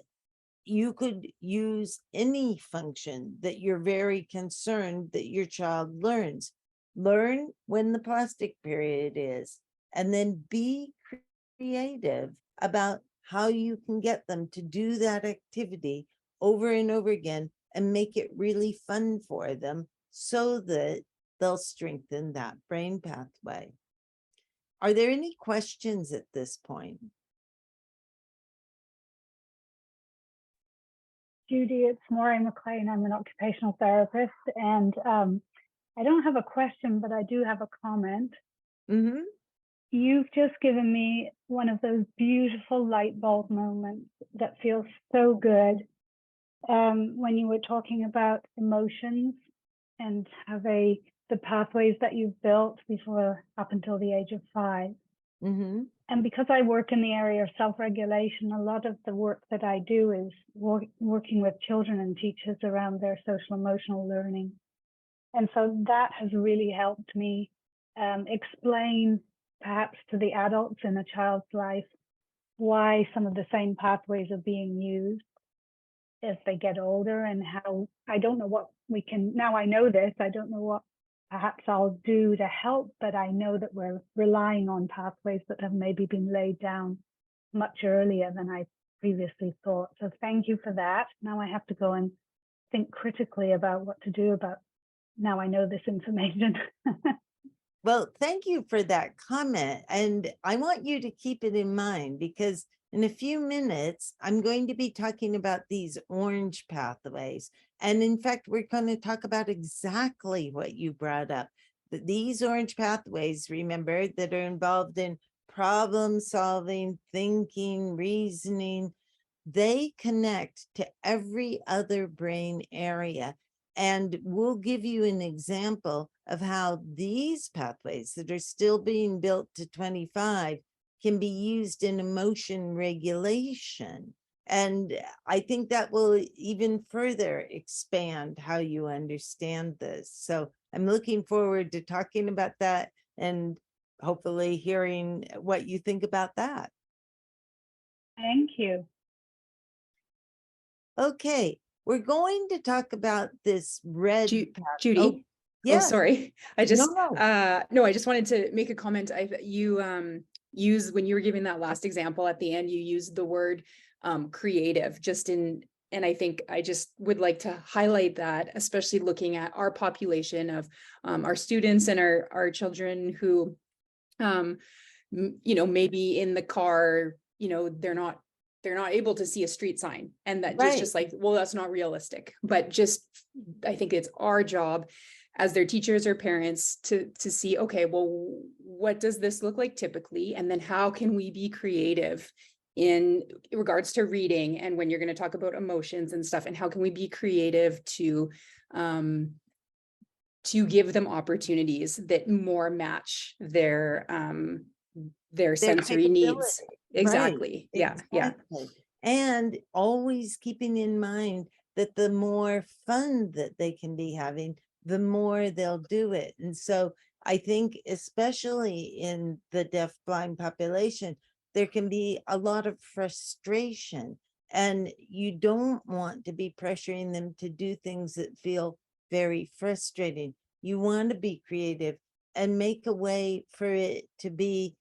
you could use any function that you're very concerned that your child learns. Learn when the plastic period is, and then be creative about how you can get them to do that activity over and over again and make it really fun for them so that they'll strengthen that brain pathway. Are there any questions at this point? Judy, it's Maureen McLean. I'm an occupational therapist, and I don't have a question, but I do have a comment. Mm-hmm. You've just given me one of those beautiful light bulb moments that feels so good when you were talking about emotions and how the pathways that you've built before up until the age of 5. Mm-hmm. And because I work in the area of self-regulation, a lot of the work that I do is working with children and teachers around their social emotional learning. And so that has really helped me explain perhaps to the adults in a child's life why some of the same pathways are being used as they get older, and how I don't know what we can, now I know this, I don't know what perhaps I'll do to help, but I know that we're relying on pathways that have maybe been laid down much earlier than I previously thought. So thank you for that. Now I have to go and think critically about what to do about, now I know this information. Well, thank you for that comment. And I want you to keep it in mind, because in a few minutes, I'm going to be talking about these orange pathways. And in fact, we're going to talk about exactly what you brought up. These orange pathways, remember, that are involved in problem solving, thinking, reasoning, they connect to every other brain area. And we'll give you an example of how these pathways that are still being built to 25 can be used in emotion regulation. And I think that will even further expand how you understand this. So I'm looking forward to talking about that and hopefully hearing what you think about that. Thank you. Okay, we're going to talk about this red path. Judy. Oh, yeah. Oh, sorry. I just No. I just wanted to make a comment. You use, when you were giving that last example at the end, you used the word creative and I think I just would like to highlight that, especially looking at our population of our students and our children who maybe in the car, they're not able to see a street sign, and that Right. just like, well, that's not realistic. But just, I think it's our job as their teachers or parents to see, okay, well, what does this look like typically? And then how can we be creative in regards to reading, and when you're going to talk about emotions and stuff, and how can we be creative to give them opportunities that more match their sensory needs. Exactly. Right. Yeah. Exactly. And always keeping in mind that the more fun that they can be having, the more they'll do it. And so I think, especially in the deaf-blind population, there can be a lot of frustration, and you don't want to be pressuring them to do things that feel very frustrating. You want to be creative and make a way for it to be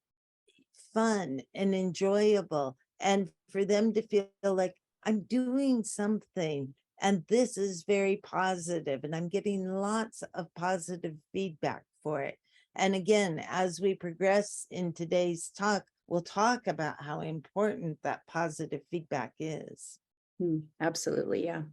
fun and enjoyable, and for them to feel like I'm doing something and this is very positive and I'm getting lots of positive feedback for it. And again, as we progress in today's talk, we'll talk about how important that positive feedback is. Absolutely, yeah.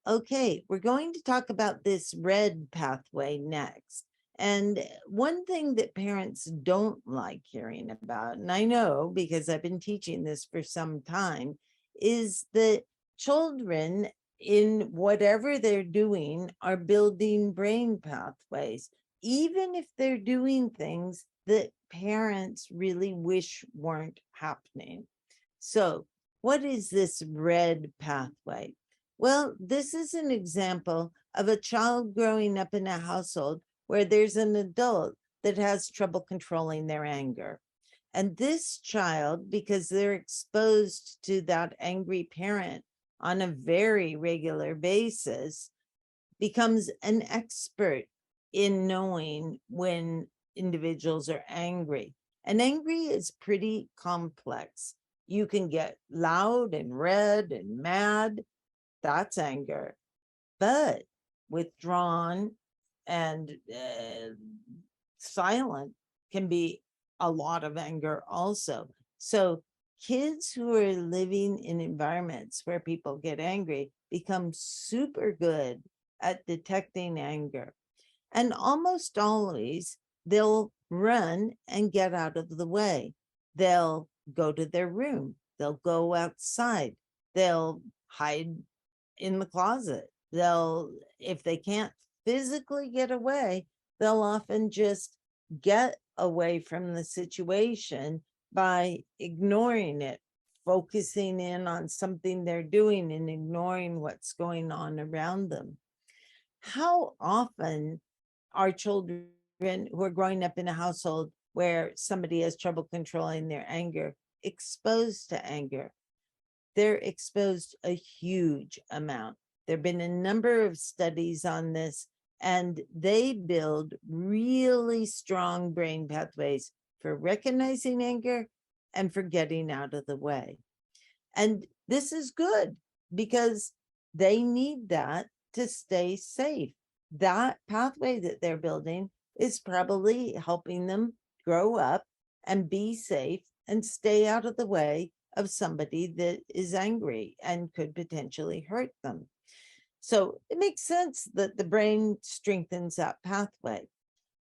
Okay, we're going to talk about this red pathway next. And one thing that parents don't like hearing about, and I know because I've been teaching this for some time, is that children, in whatever they're doing, are building brain pathways, even if they're doing things that parents really wish weren't happening. So, what is this red pathway? Well, this is an example of a child growing up in a household where there's an adult that has trouble controlling their anger. And this child, because they're exposed to that angry parent on a very regular basis, becomes an expert in knowing when individuals are angry. And angry is pretty complex. You can get loud and red and mad. That's anger. But withdrawn and silent can be a lot of anger also. So kids who are living in environments where people get angry become super good at detecting anger. And almost always they'll run and get out of the way. They'll go to their room. They'll go outside. They'll hide in the closet. They'll, if they can't physically get away, they'll often just get away from the situation by ignoring it, focusing in on something they're doing and ignoring what's going on around them. How often are children who are growing up in a household where somebody has trouble controlling their anger exposed to anger? They're exposed a huge amount. There have been a number of studies on this, and they build really strong brain pathways for recognizing anger and for getting out of the way. And this is good because they need that to stay safe. That pathway that they're building is probably helping them grow up and be safe and stay out of the way of somebody that is angry and could potentially hurt them. So it makes sense that the brain strengthens that pathway.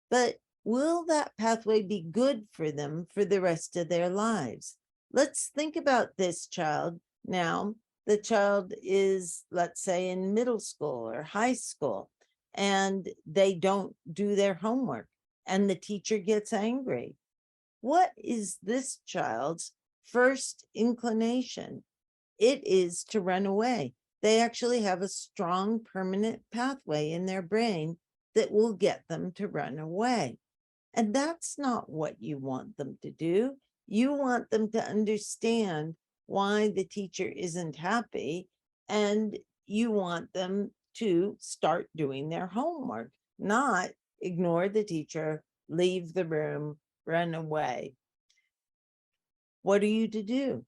But will that pathway be good for them for the rest of their lives? Let's think about this child now. The child is, let's say, in middle school or high school, and they don't do their homework, and the teacher gets angry. What is this child's first inclination? It is to run away. They actually have a strong permanent pathway in their brain that will get them to run away. And that's not what you want them to do. You want them to understand why the teacher isn't happy, and you want them to start doing their homework, not ignore the teacher, leave the room, run away. What are you to do?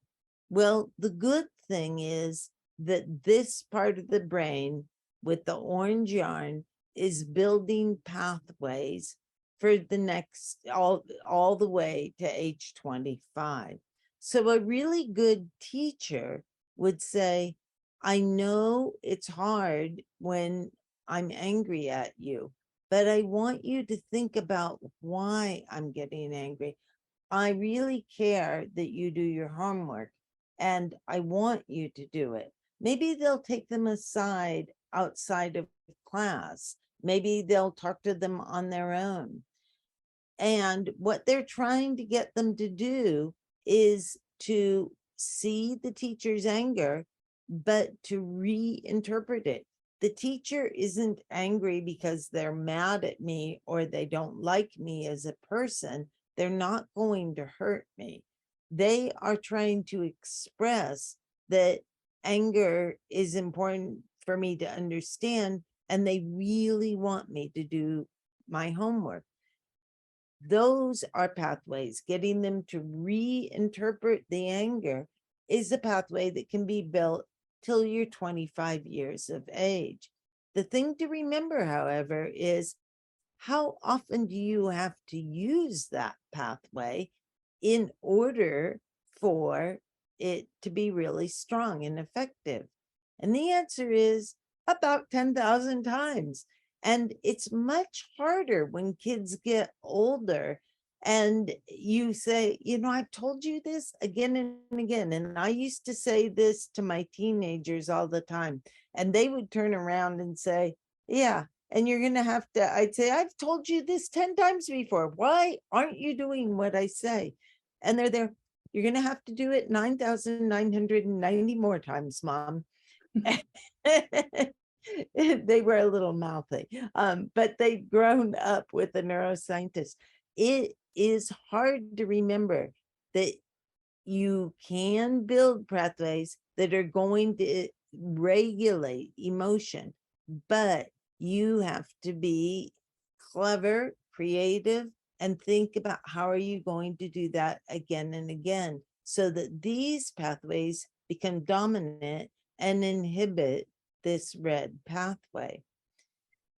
Well, the good thing is that this part of the brain with the orange yarn is building pathways for the next, all the way to age 25. So a really good teacher would say, I know it's hard when I'm angry at you, but I want you to think about why I'm getting angry. I really care that you do your homework, and I want you to do it. Maybe they'll take them aside outside of class. Maybe they'll talk to them on their own. And what they're trying to get them to do is to see the teacher's anger, but to reinterpret it. The teacher isn't angry because they're mad at me or they don't like me as a person. They're not going to hurt me. They are trying to express that anger is important for me to understand, and they really want me to do my homework. those are pathways. Getting them to reinterpret the anger is a pathway that can be built till you're 25 years of age. The thing to remember, however, is how often do you have to use that pathway in order for it to be really strong and effective? And the answer is about 10,000 times. And it's much harder when kids get older and you say, you know, I've told you this again and again. And I used to say this to my teenagers all the time. And they would turn around and say, yeah, and you're going to have to, I'd say, I've told you this 10 times before. Why aren't you doing what I say? And they're there. You're going to have to do it 9,990 more times, Mom. They were a little mouthy, but they'd grown up with a neuroscientist. It is hard to remember that you can build pathways that are going to regulate emotion, but you have to be clever, creative, and think about how are you going to do that again and again so that these pathways become dominant and inhibit this red pathway.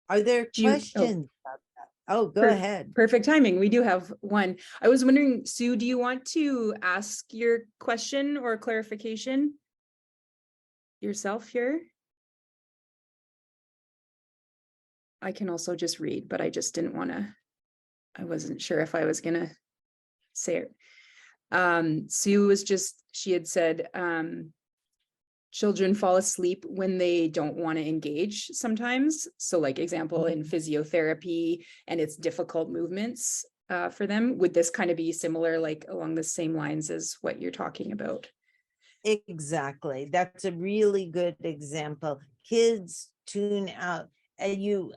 Are there questions about that? Oh, go ahead. Perfect timing. We do have one. I was wondering, Sue, do you want to ask your question or clarification yourself here? I can also just read, but I just didn't want to, I wasn't sure if I was going to say it. Sue was just, she had said, children fall asleep when they don't want to engage sometimes. So like example in physiotherapy and it's difficult movements for them. Would this kind of be similar, like along the same lines as what you're talking about? Exactly. That's a really good example. Kids tune out. And you,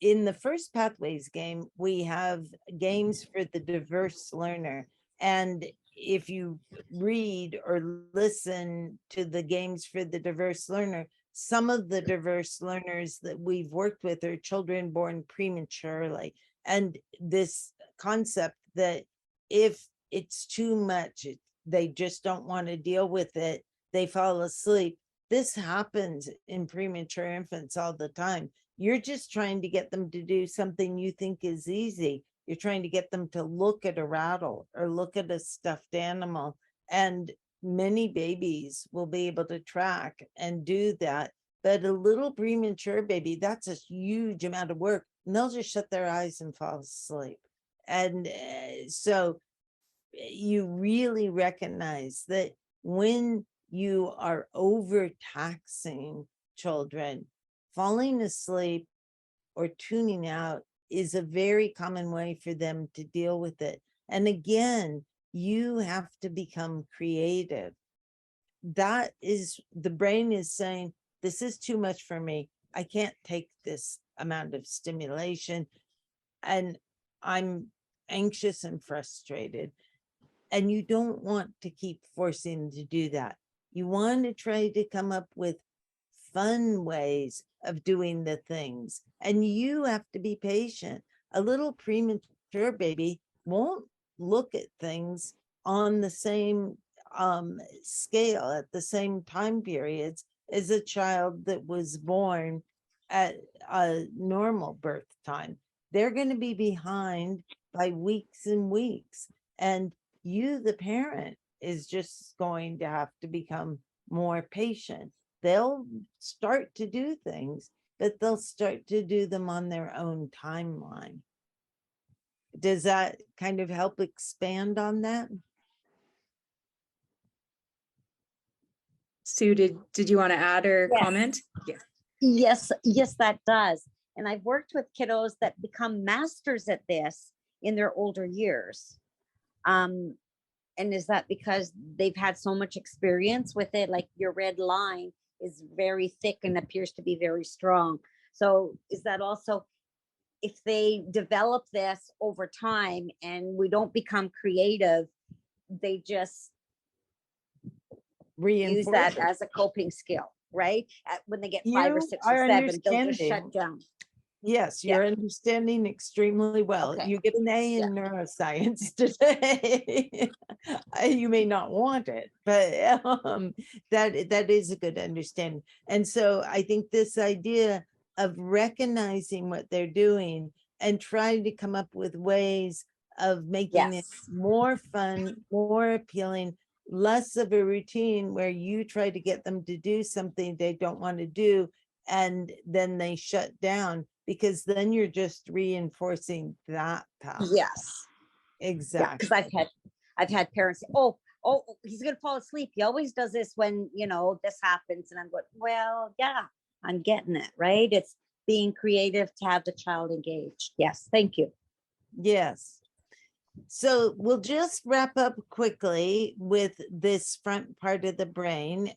in the first Pathways game, we have games for the diverse learner. And if you read or listen to the games for the diverse learner, some of the diverse learners that we've worked with are children born prematurely. And this concept that if it's too much, they just don't want to deal with it, they fall asleep. This happens in premature infants all the time. You're just trying to get them to do something you think is easy. You're trying to get them to look at a rattle or look at a stuffed animal. And many babies will be able to track and do that. But a little premature baby, that's a huge amount of work. And they'll just shut their eyes and fall asleep. And so you really recognize that when you are overtaxing children, falling asleep or tuning out is a very common way for them to deal with it. And again, you have to become creative. That is, the brain is saying, this is too much for me. I can't take this amount of stimulation. And I'm anxious and frustrated. And you don't want to keep forcing to do that. You want to try to come up with fun ways of doing the things. And you have to be patient. A little premature baby won't look at things on the same scale at the same time periods as a child that was born at a normal birth time. They're going to be behind by weeks and weeks. And you, the parent, is just going to have to become more patient. They'll start to do things, but they'll start to do them on their own timeline. Does that kind of help expand on that? Sue, did you want to add or Yes. comment? Yeah. Yes, that does. And I've worked with kiddos that become masters at this in their older years. And is that because they've had so much experience with it? Like your red line is very thick and appears to be very strong. So is that also, if they develop this over time and we don't become creative, they just use that as a coping skill, right? When they get 5 or 6 or 7, they'll just shut down. Yes, Yeah. you're understanding extremely well. Okay. You get an A in neuroscience today. You may not want it, but that is a good understanding. And so I think this idea of recognizing what they're doing and trying to come up with ways of making it Yes. more fun, more appealing, less of a routine where you try to get them to do something they don't want to do and then they shut down, because then you're just reinforcing that path. Yes. Yeah, Exactly. because I've had parents say, oh, he's gonna fall asleep. He always does this when, you know, this happens. And I'm going, well, yeah, I'm getting it, right? It's being creative to have the child engaged. Yes, thank you. Yes. So we'll just wrap up quickly with this front part of the brain.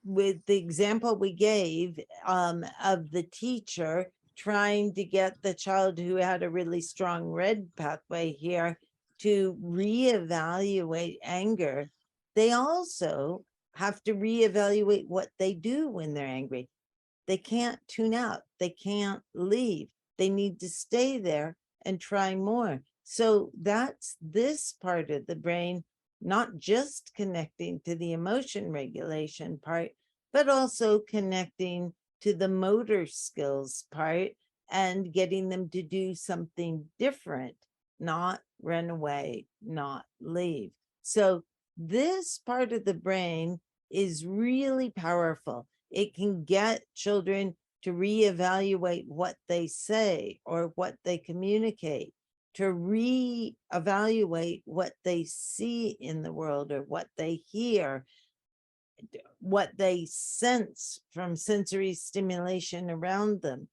With the example we gave of the teacher trying to get the child who had a really strong red pathway here to reevaluate anger, they also have to reevaluate what they do when they're angry. They can't tune out. They can't leave. They need to stay there and try more. So that's this part of the brain, not just connecting to the emotion regulation part, but also connecting to the motor skills part and getting them to do something different, not run away, not leave. So this part of the brain is really powerful. It can get children to reevaluate what they say or what they communicate, to reevaluate what they see in the world or what they hear, what they sense from sensory stimulation around them.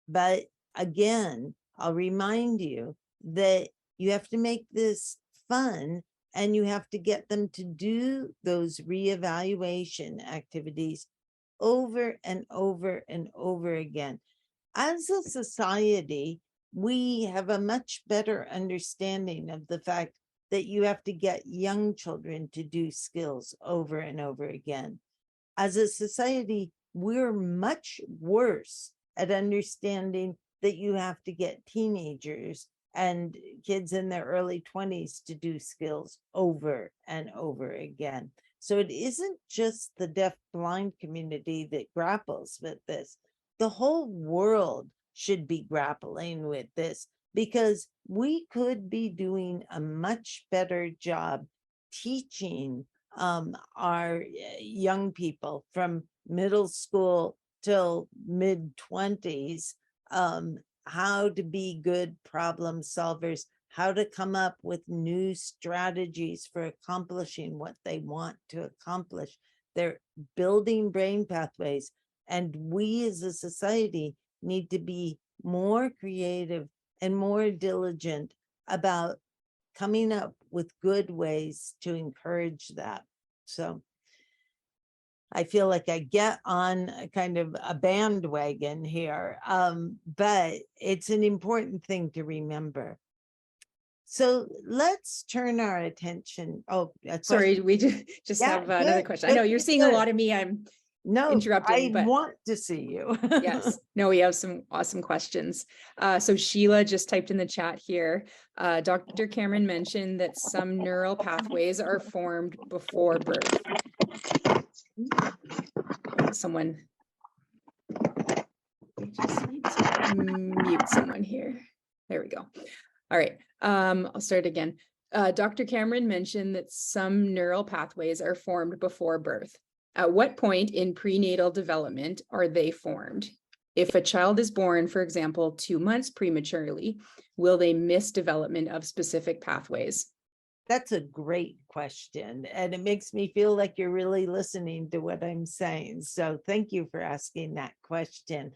But again, I'll remind you that you have to make this fun and you have to get them to do those reevaluation activities over and over and over again. As a society, we have a much better understanding of the fact that you have to get young children to do skills over and over again. As a society, we're much worse at understanding that you have to get teenagers and kids in their early 20s to do skills over and over again. So it isn't just the deaf-blind community that grapples with this. The whole world should be grappling with this, because we could be doing a much better job teaching our young people from middle school till mid-20s how to be good problem solvers, how to come up with new strategies for accomplishing what they want to accomplish. They're building brain pathways, and we as a society need to be more creative and more diligent about coming up with good ways to encourage that. So I feel like I get on a kind of a bandwagon here, but it's an important thing to remember. So let's turn our attention. Oh, Sorry, we just Yeah, have another good, question. I know good, you're good, seeing a good. lot of me. I'm No, interrupting, I but want to see you. yes, no, we have some awesome questions. So Sheila just typed in the chat here. Dr. Cameron mentioned that some neural pathways are formed before birth. Someone just need to mute someone here. There we go. All right, I'll start again. Dr. Cameron mentioned that some neural pathways are formed before birth. At what point in prenatal development are they formed? If a child is born, for example, 2 months prematurely, will they miss development of specific pathways? That's a great question, and it makes me feel like you're really listening to what I'm saying. So thank you for asking that question.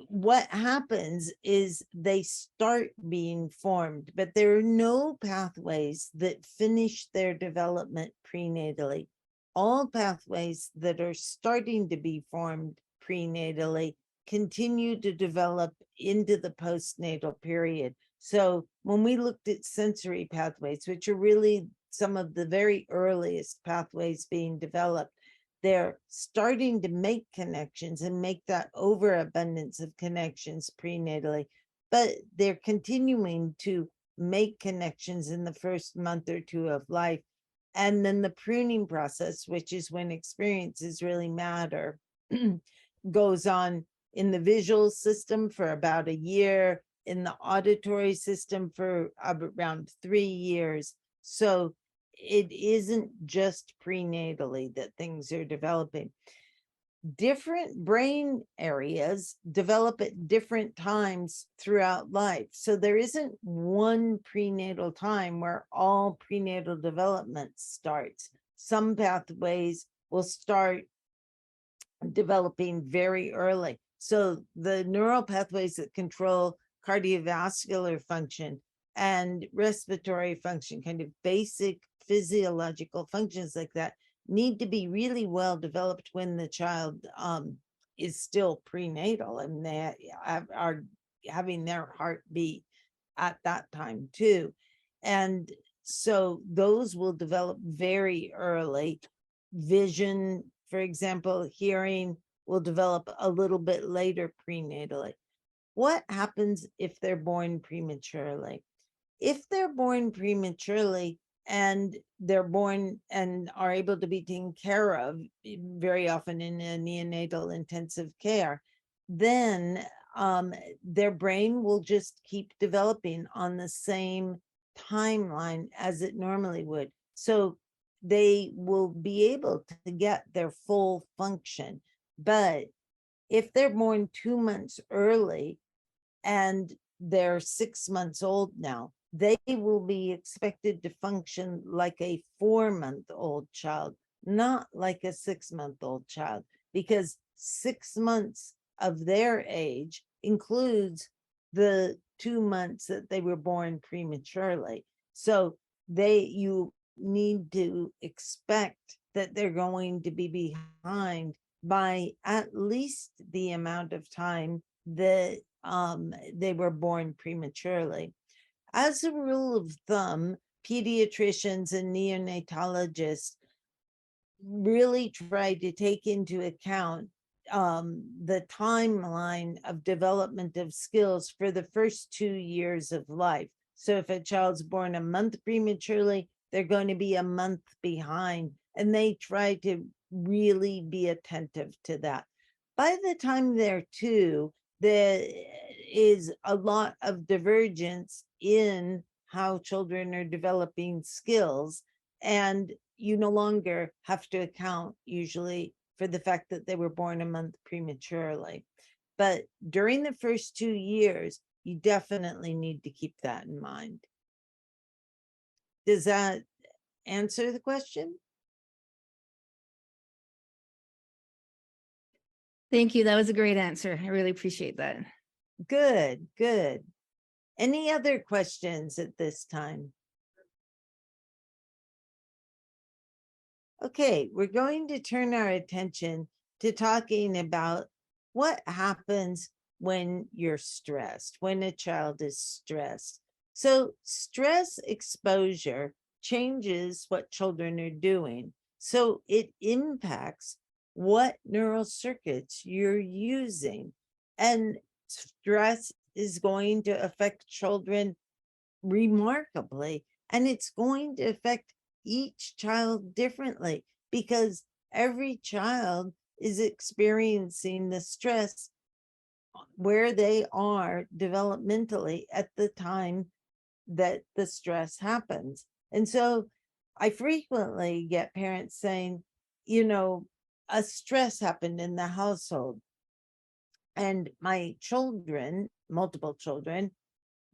What happens is they start being formed, but there are no pathways that finish their development prenatally. All pathways that are starting to be formed prenatally continue to develop into the postnatal period. So when we looked at sensory pathways, which are really some of the very earliest pathways being developed, they're starting to make connections and make that overabundance of connections prenatally, but they're continuing to make connections in the first month or two of life. And then the pruning process, which is when experiences really matter, goes on in the visual system for about a year, in the auditory system for around 3 years. So it isn't just prenatally that things are developing. Different brain areas develop at different times throughout life. So there isn't one prenatal time where all prenatal development starts. Some pathways will start developing very early. So the neural pathways that control cardiovascular function and respiratory function, kind of basic physiological functions like that, need to be really well developed when the child is still prenatal and they are having their heartbeat at that time too. And so those will develop very early. Vision, for example, hearing will develop a little bit later prenatally. What happens if they're born prematurely? If they're born prematurely and they're born and are able to be taken care of, very often in a neonatal intensive care, then their brain will just keep developing on the same timeline as it normally would. So they will be able to get their full function. But if they're born 2 months early and they're 6 months old now, they will be expected to function like a 4-month-old child, not like a 6-month-old child, because 6 months of their age includes the 2 months that they were born prematurely. So you need to expect that they're going to be behind by at least the amount of time that they were born prematurely. As a rule of thumb, pediatricians and neonatologists really try to take into account the timeline of development of skills for the first 2 years of life. So if a child's born a month prematurely, they're going to be a month behind, and they try to really be attentive to that. By the time they're 2, there is a lot of divergence in how children are developing skills, and you no longer have to account usually for the fact that they were born a month prematurely. But during the first 2 years, you definitely need to keep that in mind. Does that answer the question? Thank you. That was a great answer. I really appreciate that. Good, good. Any other questions at this time? Okay, we're going to turn our attention to talking about what happens when you're stressed, when a child is stressed. So stress exposure changes what children are doing. So it impacts what neural circuits you're using. And stress is going to affect children remarkably, and it's going to affect each child differently, because every child is experiencing the stress where they are developmentally at the time that the stress happens. And so I frequently get parents saying, a stress happened in the household, and my children, multiple children,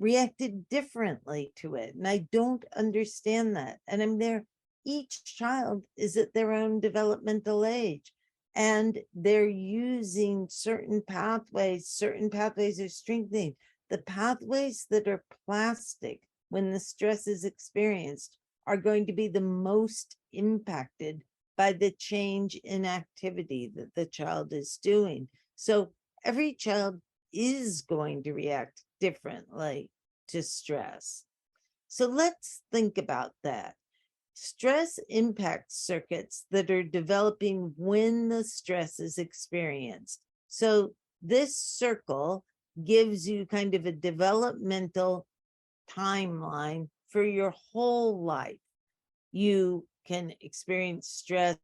reacted differently to it. And I don't understand that. And I'm there, each child is at their own developmental age, and they're using certain pathways are strengthening. The pathways that are plastic when the stress is experienced are going to be the most impacted by the change in activity that the child is doing. So every child is going to react differently to stress. So let's think about that. Stress impacts circuits that are developing when the stress is experienced. So this circle gives you kind of a developmental timeline for your whole life. You can experience stress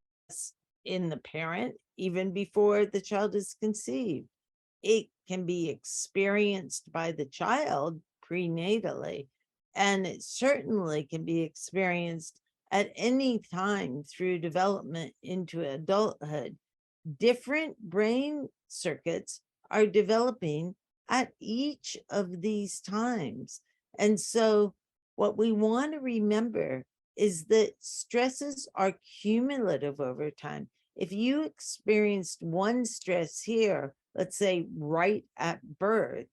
in the parent even before the child is conceived. It can be experienced by the child prenatally, and it certainly can be experienced at any time through development into adulthood. Different brain circuits are developing at each of these times. And so what we want to remember is that stresses are cumulative over time. If you experienced one stress here, let's say right at birth,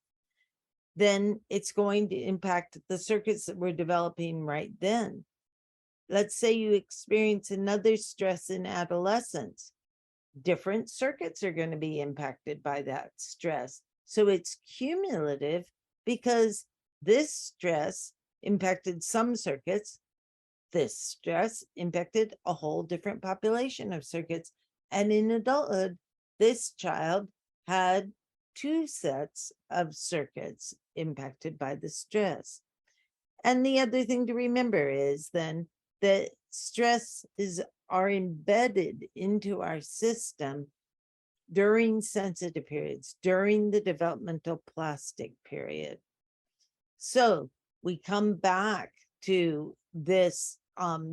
then it's going to impact the circuits that we're developing right then. Let's say you experience another stress in adolescence. Different circuits are going to be impacted by that stress. So it's cumulative because this stress impacted some circuits. This stress impacted a whole different population of circuits. And in adulthood, this child had two sets of circuits impacted by the stress. And the other thing to remember is then that stresses are embedded into our system during sensitive periods, during the developmental plastic period. So we come back to this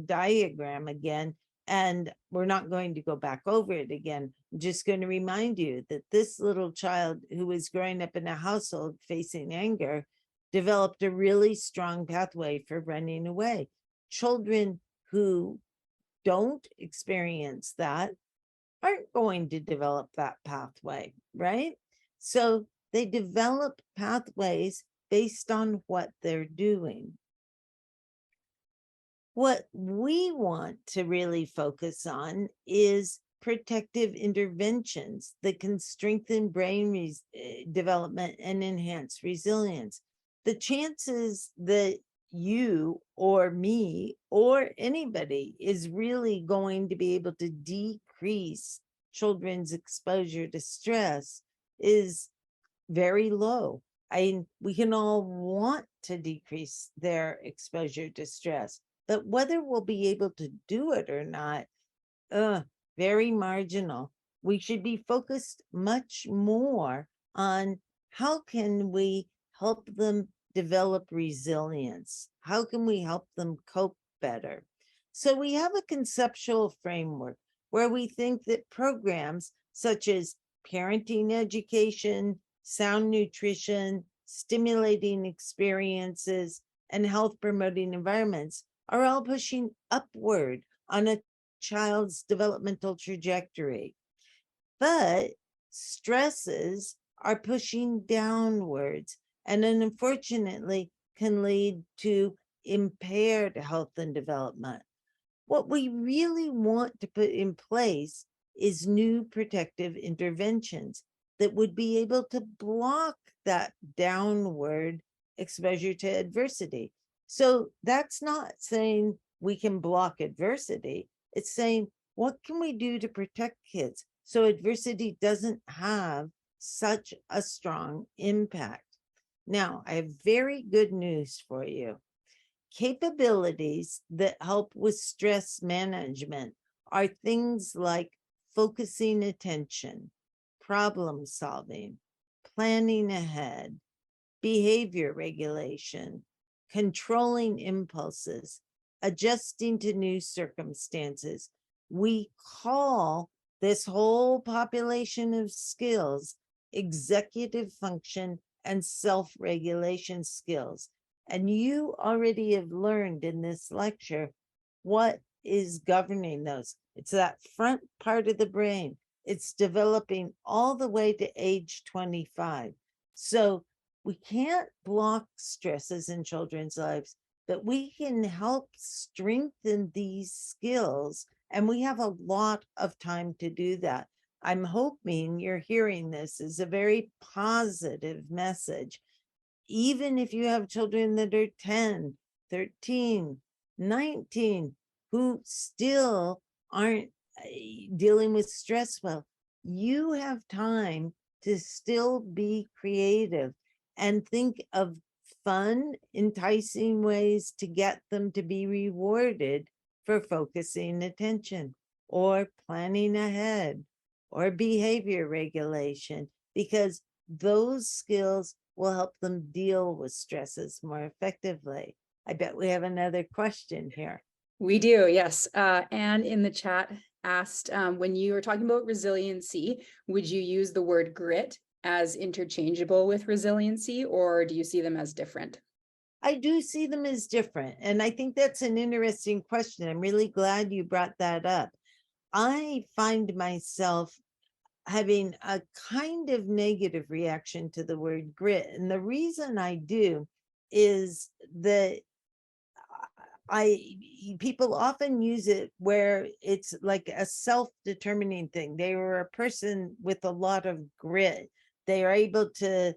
diagram again, and we're not going to go back over it again. I'm just going to remind you that this little child who was growing up in a household facing anger developed a really strong pathway for running away. Children who don't experience that aren't going to develop that pathway, right? So they develop pathways based on what they're doing. What we want to really focus on is protective interventions that can strengthen brain development and enhance resilience. The chances that you or me or anybody is really going to be able to decrease children's exposure to stress is very low. We can all want to decrease their exposure to stress, but whether we'll be able to do it or not, very marginal. We should be focused much more on how can we help them develop resilience? How can we help them cope better? So we have a conceptual framework where we think that programs such as parenting education, sound nutrition, stimulating experiences, and health promoting environments are all pushing upward on a child's developmental trajectory. But stresses are pushing downwards, and unfortunately can lead to impaired health and development. What we really want to put in place is new protective interventions that would be able to block that downward exposure to adversity. So that's not saying we can block adversity. It's saying, what can we do to protect kids so adversity doesn't have such a strong impact? Now, I have very good news for you. Capabilities that help with stress management are things like focusing attention, problem solving, planning ahead, behavior regulation, controlling impulses, adjusting to new circumstances. We call this whole population of skills executive function and self-regulation skills. And you already have learned in this lecture what is governing those. It's that front part of the brain. It's developing all the way to age 25. So we can't block stresses in children's lives, but we can help strengthen these skills. And we have a lot of time to do that. I'm hoping you're hearing this as a very positive message. Even if you have children that are 10, 13, 19, who still aren't dealing with stress well. You have time to still be creative and think of fun, enticing ways to get them to be rewarded for focusing attention or planning ahead or behavior regulation, because those skills will help them deal with stresses more effectively. I bet we have another question here. We do, yes. Anne in the chat asked, when you were talking about resiliency, would you use the word grit as interchangeable with resiliency, or do you see them as different? I do see them as different. And I think that's an interesting question. I'm really glad you brought that up. I find myself having a kind of negative reaction to the word grit. And the reason I do is that people often use it where it's like a self-determining thing. They were a person with a lot of grit. They are able to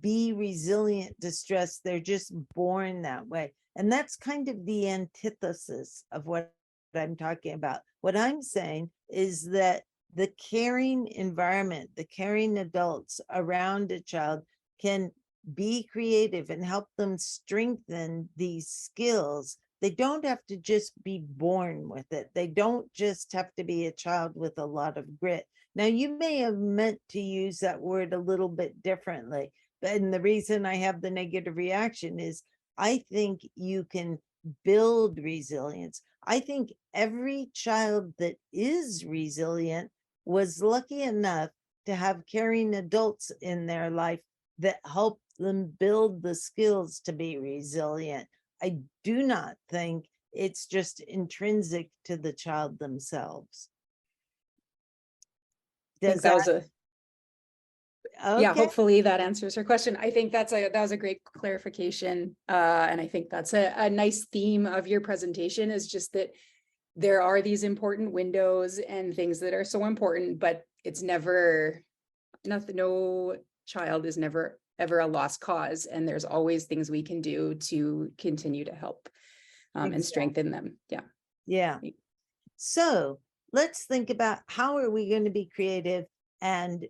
be resilient to stress. They're just born that way. And that's kind of the antithesis of what I'm talking about. What I'm saying is that the caring environment, the caring adults around a child can be creative and help them strengthen these skills. They don't have to just be born with it. They don't just have to be a child with a lot of grit. Now, you may have meant to use that word a little bit differently, and the reason I have the negative reaction is I think you can build resilience. I think every child that is resilient was lucky enough to have caring adults in their life that help them build the skills to be resilient. I do not think it's just intrinsic to the child themselves. I think that was a yeah, okay? hopefully that answers her question. I think that was a great clarification. And I think that's a nice theme of your presentation, is just that there are these important windows and things that are so important, but it's never, nothing, no child is never ever a lost cause. And there's always things we can do to continue to help and strengthen them. Yeah. Yeah. So let's think about, how are we going to be creative and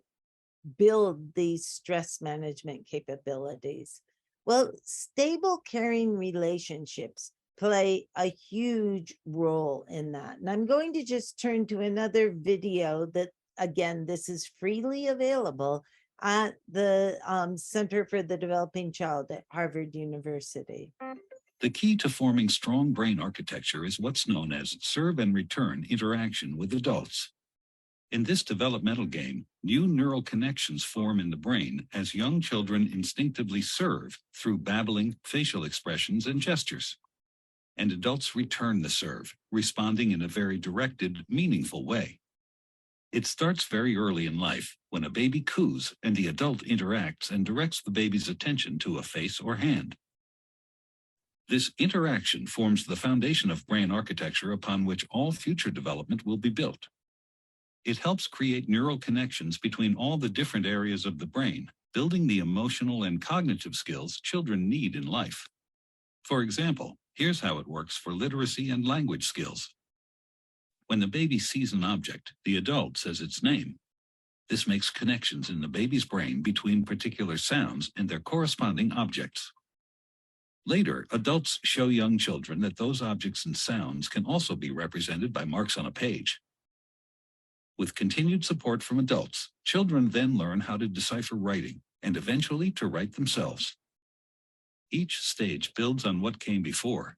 build these stress management capabilities? Well, stable caring relationships play a huge role in that. And I'm going to just turn to another video that, again, this is freely available at the Center for the Developing Child at Harvard University. The key to forming strong brain architecture is what's known as serve and return interaction with adults. In this developmental game, new neural connections form in the brain as young children instinctively serve through babbling, facial expressions, and gestures. And adults return the serve, responding in a very directed, meaningful way. It starts very early in life, when a baby coos and the adult interacts and directs the baby's attention to a face or hand. This interaction forms the foundation of brain architecture upon which all future development will be built. It helps create neural connections between all the different areas of the brain, building the emotional and cognitive skills children need in life. For example, here's how it works for literacy and language skills. When the baby sees an object, the adult says its name. This makes connections in the baby's brain between particular sounds and their corresponding objects. Later, adults show young children that those objects and sounds can also be represented by marks on a page. With continued support from adults, children then learn how to decipher writing and eventually to write themselves. Each stage builds on what came before.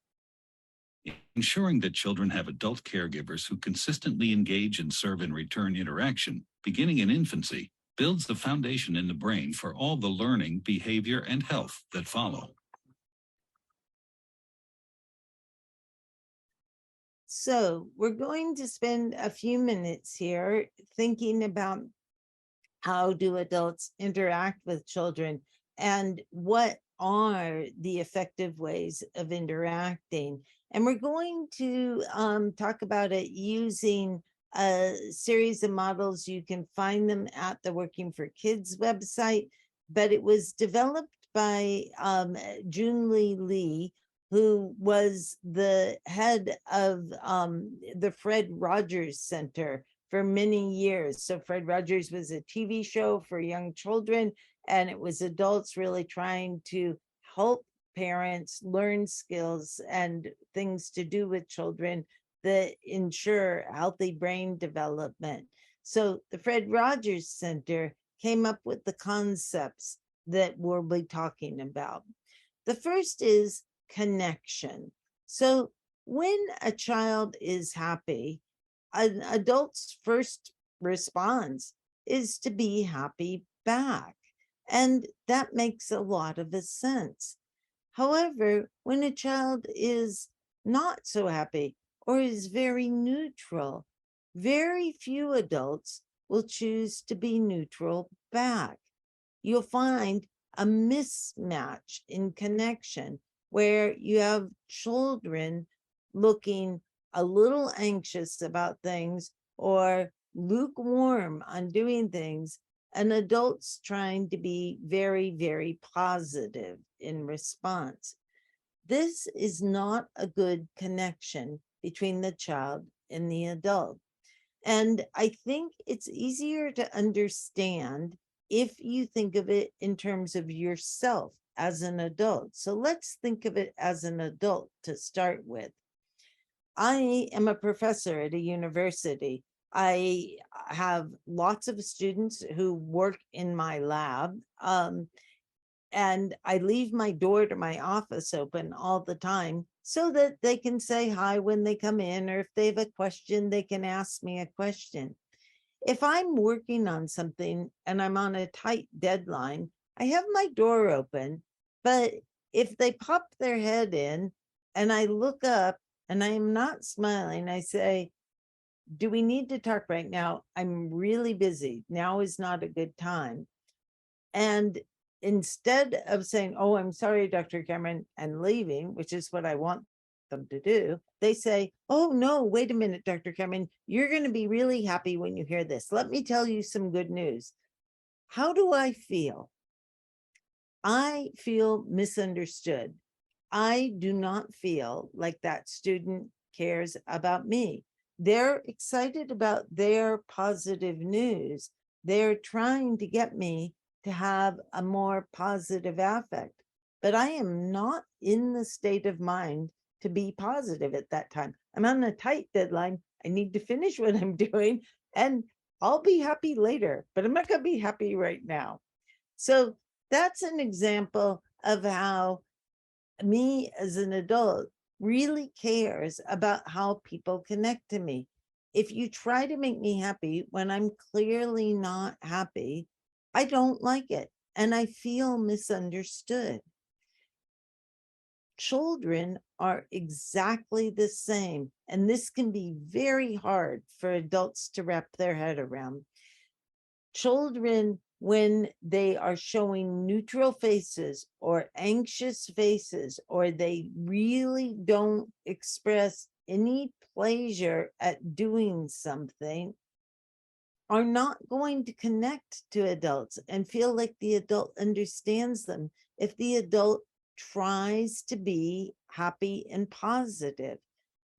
Ensuring that children have adult caregivers who consistently engage in serve and return interaction, beginning in infancy, builds the foundation in the brain for all the learning, behavior, and health that follow. So we're going to spend a few minutes here thinking about how do adults interact with children and what are the effective ways of interacting. And we're going to talk about it using a series of models. You can find them at the Working for Kids website, but it was developed by Jun Lee Lee, who was the head of the Fred Rogers Center for many years. So Fred Rogers was a TV show for young children, and it was adults really trying to help parents learn skills and things to do with children that ensure healthy brain development. So the Fred Rogers Center came up with the concepts that we'll be talking about. The first is connection. So when a child is happy, an adult's first response is to be happy back. And that makes a lot of sense. However, when a child is not so happy or is very neutral, very few adults will choose to be neutral back. You'll find a mismatch in connection where you have children looking a little anxious about things or lukewarm on doing things, and adults trying to be very, very positive in response. This is not a good connection between the child and the adult. And I think it's easier to understand if you think of it in terms of yourself as an adult. So let's think of it as an adult to start with. I am a professor at a university. I have lots of students who work in my lab, and I leave my door to my office open all the time so that they can say hi when they come in, or if they have a question, they can ask me a question. If I'm working on something and I'm on a tight deadline, I have my door open, but if they pop their head in and I look up and I am not smiling, I say, do we need to talk right now? I'm really busy. Now is not a good time. And instead of saying, oh, I'm sorry, Dr. Cameron, and leaving, which is what I want them to do, they say, oh, no, wait a minute, Dr. Cameron, you're going to be really happy when you hear this. Let me tell you some good news. How do I feel? I feel misunderstood. I do not feel like that student cares about me. They're excited about their positive news. They're trying to get me to have a more positive affect, but I am not in the state of mind to be positive at that time. I'm on a tight deadline. I need to finish what I'm doing, and I'll be happy later, but I'm not going to be happy right now. So that's an example of how me as an adult really cares about how people connect to me. If you try to make me happy when I'm clearly not happy, I don't like it, and I feel misunderstood. Children are exactly the same, and this can be very hard for adults to wrap their head around. Children, when they are showing neutral faces or anxious faces, or they really don't express any pleasure at doing something, are not going to connect to adults and feel like the adult understands them if the adult tries to be happy and positive.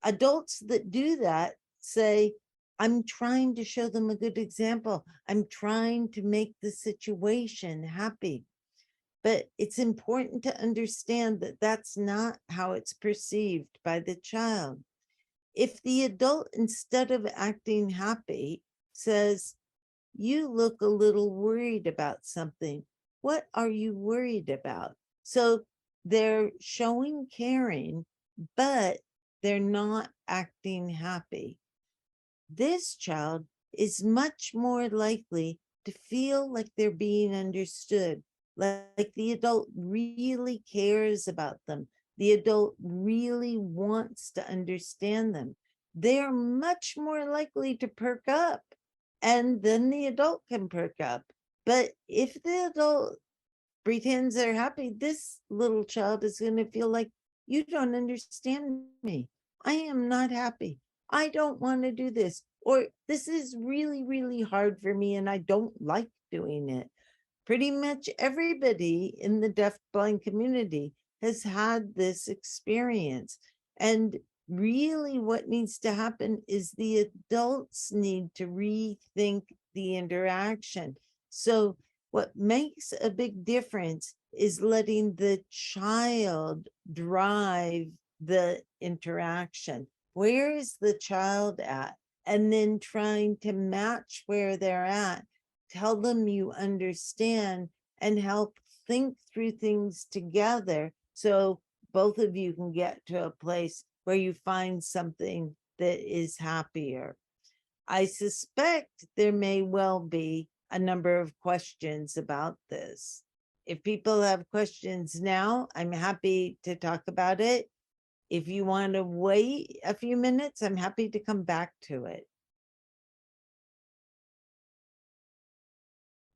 Adults that do that say, I'm trying to show them a good example. I'm trying to make the situation happy. But it's important to understand that that's not how it's perceived by the child. If the adult, instead of acting happy, says, you look a little worried about something. What are you worried about? So they're showing caring, but they're not acting happy. This child is much more likely to feel like they're being understood, like the adult really cares about them. The adult really wants to understand them. They're much more likely to perk up, and then the adult can perk up. But if the adult pretends they're happy, this little child is going to feel like, you don't understand me. I am not happy. I don't want to do this. Or this is really, really hard for me and I don't like doing it. Pretty much everybody in the deafblind community has had this experience. And really what needs to happen is the adults need to rethink the interaction. So what makes a big difference is letting the child drive the interaction. Where is the child at? And then trying to match where they're at, tell them you understand, and help think through things together so both of you can get to a place where you find something that is happier. I suspect there may well be a number of questions about this. If people have questions now, I'm happy to talk about it. If you want to wait a few minutes, I'm happy to come back to it.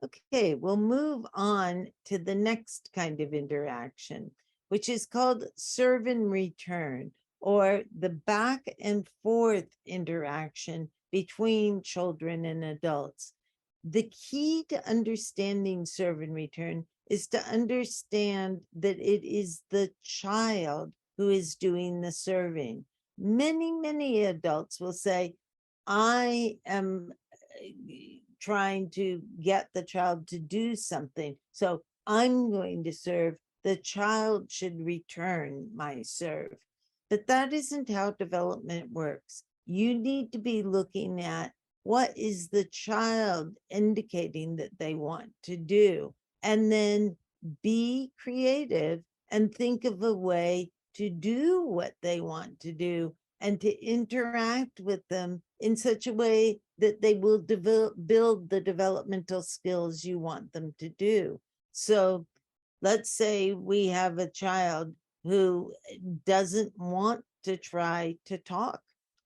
Okay, we'll move on to the next kind of interaction, which is called serve and return, or the back and forth interaction between children and adults. The key to understanding serve and return is to understand that it is the child who is doing the serving. Many adults will say, I am trying to get the child to do something, so I'm going to serve. The child should return my serve. But that isn't how development works. You need to be looking at what is the child indicating that they want to do, and then be creative and think of a way to do what they want to do and to interact with them in such a way that they will build the developmental skills you want them to do. So let's say we have a child who doesn't want to try to talk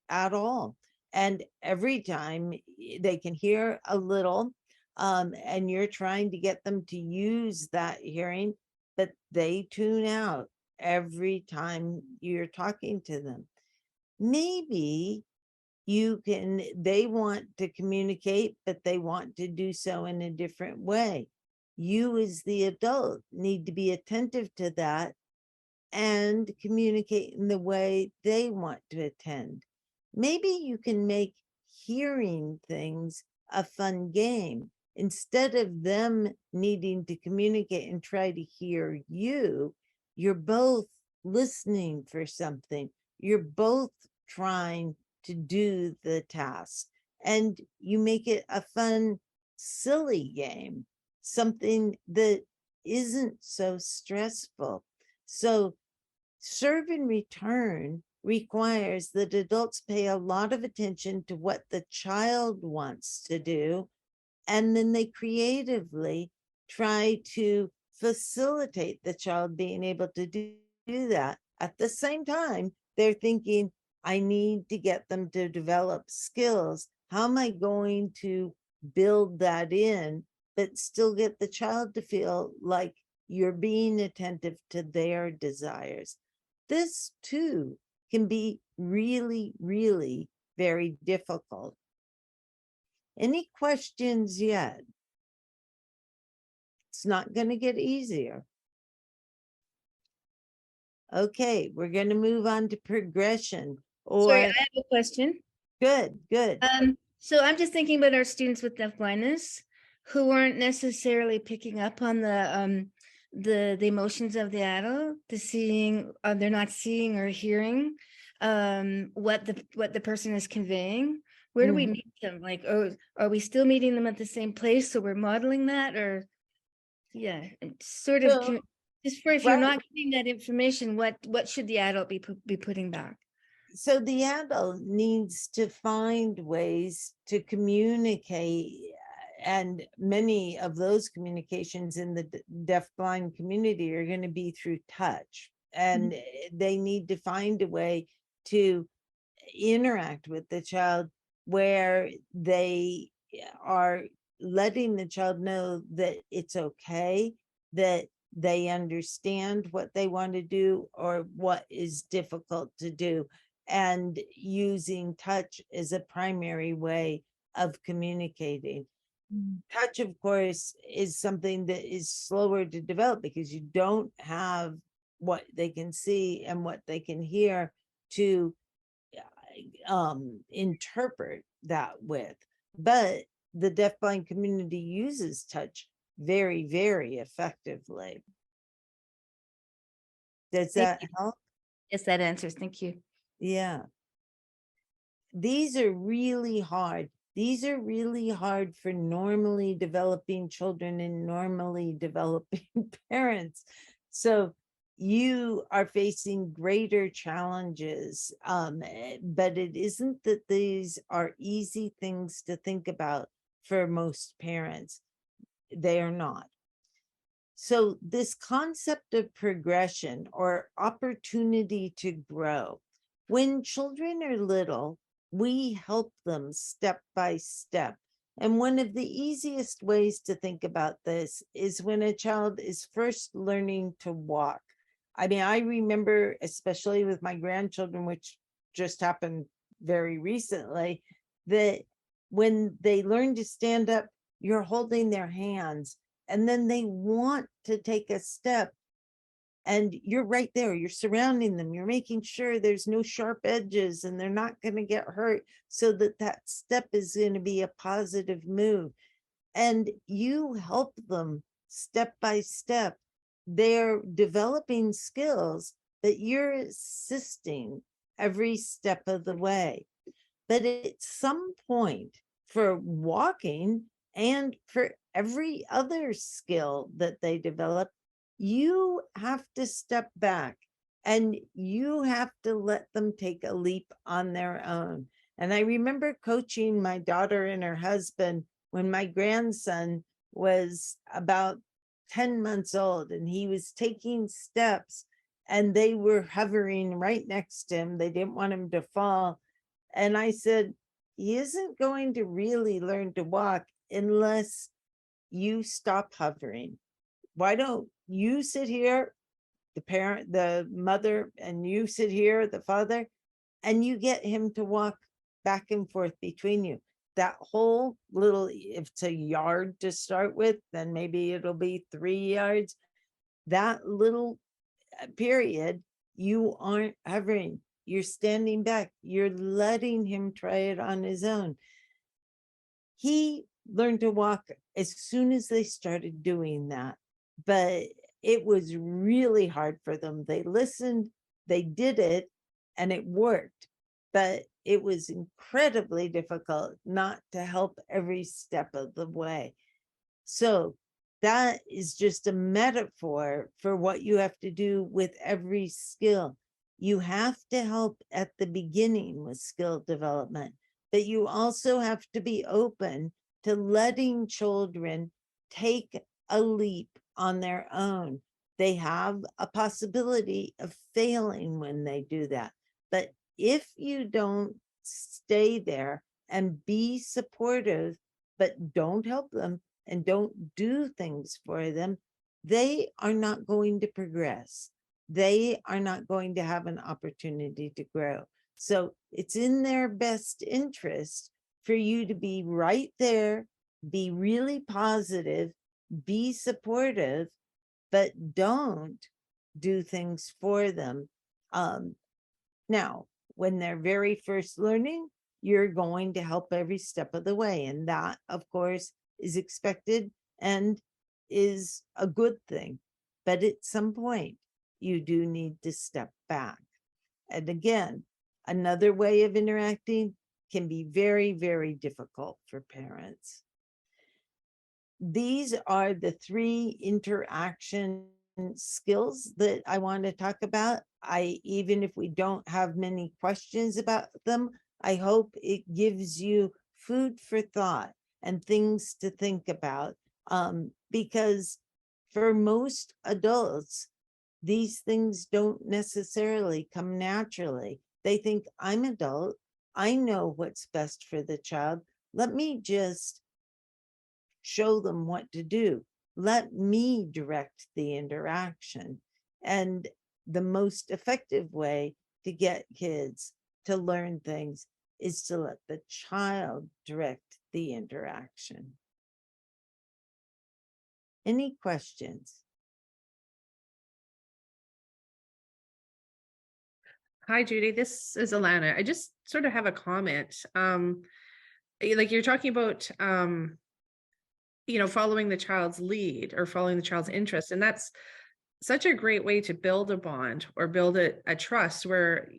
at all. And every time they can hear a little, and you're trying to get them to use that hearing, but they tune out every time you're talking to them. Maybe they want to communicate, but they want to do so in a different way. You as the adult need to be attentive to that and communicate in the way they want to attend. Maybe you can make hearing things a fun game. Instead of them needing to communicate and try to hear you, you're both listening for something. You're both trying to do the task, and you make it a fun, silly game, something that isn't so stressful. So serve and return requires that adults pay a lot of attention to what the child wants to do, and then they creatively try to facilitate the child being able to do that. At the same time, they're thinking, I need to get them to develop skills. How am I going to build that in, but still get the child to feel like you're being attentive to their desires? This too can be really very difficult. Any questions yet? It's not going to get easier. Okay, we're going to move on to progression. Sorry, I have a question. Good. So I'm just thinking about our students with deafblindness who aren't necessarily picking up on the emotions of the adult, they're not seeing or hearing what the person is conveying. Where do we meet them? Like, are we still meeting them at the same place? So we're modeling that, or yeah, sort of. Just for if you're not getting that information, what should the adult be putting back? So the adult needs to find ways to communicate, and many of those communications in the deafblind community are going to be through touch, and they need to find a way to interact with the child where they are letting the child know that it's okay, that they understand what they want to do or what is difficult to do, and using touch as a primary way of communicating. Touch, of course, is something that is slower to develop because you don't have what they can see and what they can hear to interpret that with. But the deafblind community uses touch very, very effectively. Does Thank that you. help? Yes, that answers. Thank you. Yeah. These are really hard. These are really hard for normally developing children and normally developing parents. So you are facing greater challenges, but it isn't that these are easy things to think about for most parents. They are not. So this concept of progression or opportunity to grow, when children are little, we help them step by step. And one of the easiest ways to think about this is when a child is first learning to walk. I mean, I remember, especially with my grandchildren, which just happened very recently, that when they learn to stand up, you're holding their hands, and then they want to take a step, and you're right there, you're surrounding them, you're making sure there's no sharp edges and they're not going to get hurt, so that that step is going to be a positive move. And you help them step by step. They're developing skills that you're assisting every step of the way. But at some point, for walking and for every other skill that they develop, you have to step back and you have to let them take a leap on their own. And I remember coaching my daughter and her husband when my grandson was about 10 months old, and he was taking steps and they were hovering right next to him. They didn't want him to fall. And I said, he isn't going to really learn to walk unless you stop hovering. Why don't you sit here, the parent, the mother, and you sit here, the father, and you get him to walk back and forth between you. That whole little, if it's a yard to start with, then maybe it'll be 3 yards. That little period, you aren't hovering. You're standing back. You're letting him try it on his own. He learned to walk as soon as they started doing that, but it was really hard for them. They listened, they did it, and it worked. But it was incredibly difficult not to help every step of the way. So that is just a metaphor for what you have to do with every skill. You have to help at the beginning with skill development, but you also have to be open to letting children take a leap on their own. They have a possibility of failing when they do that. But if you don't stay there and be supportive, but don't help them and don't do things for them, they are not going to progress. They are not going to have an opportunity to grow. So it's in their best interest for you to be right there, be really positive, be supportive, but don't do things for them. Now, when they're very first learning, you're going to help every step of the way. And that, of course, is expected and is a good thing. But at some point, you do need to step back. And again, another way of interacting can be very, very difficult for parents. These are the 3 interaction skills that I want to talk about. Even if we don't have many questions about them, I hope it gives you food for thought and things to think about. Because for most adults, these things don't necessarily come naturally. They think, I'm adult, I know what's best for the child. Let me just show them what to do. Let me direct the interaction. And the most effective way to get kids to learn things is to let the child direct the interaction. Any questions? Hi, Judy. This is Alana. I just sort of have a comment. Like you're talking about, following the child's lead or following the child's interest. And that's such a great way to build a bond or build a trust where,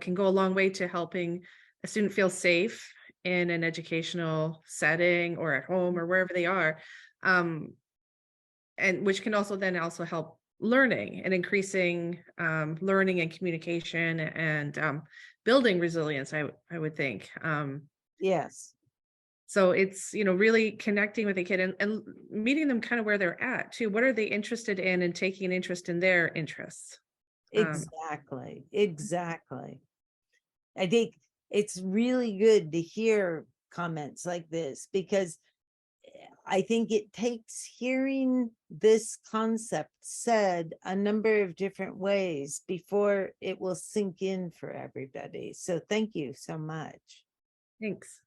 can go a long way to helping a student feel safe in an educational setting or at home or wherever they are. And which can also then also help learning and increasing learning and communication and building resilience, I would think. Yes, So it's, really connecting with the kid and meeting them kind of where they're at too. What are they interested in and taking an interest in their interests? exactly, exactly. I think it's really good to hear comments like this because I think it takes hearing this concept said a number of different ways before it will sink in for everybody. So thank you so much. Thanks.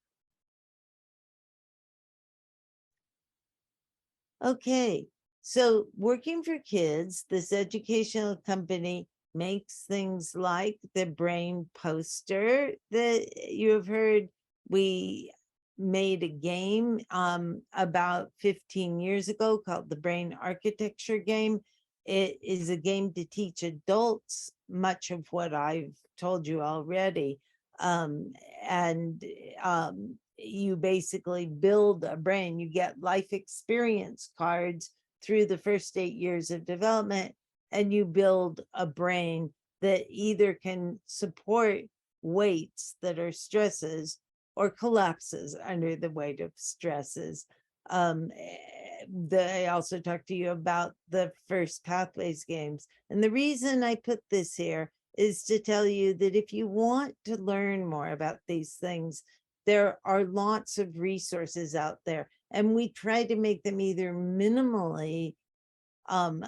Okay, so working for kids, this educational company makes things like the brain poster that you have heard. We made a game about 15 years ago called the Brain Architecture Game. It is a game to teach adults much of what I've told you already. And you basically build a brain. You get life experience cards through the first 8 years of development, and you build a brain that either can support weights that are stresses or collapses under the weight of stresses. I also talked to you about the First Pathways games. And the reason I put this here is to tell you that if you want to learn more about these things, there are lots of resources out there. And we try to make them either minimally have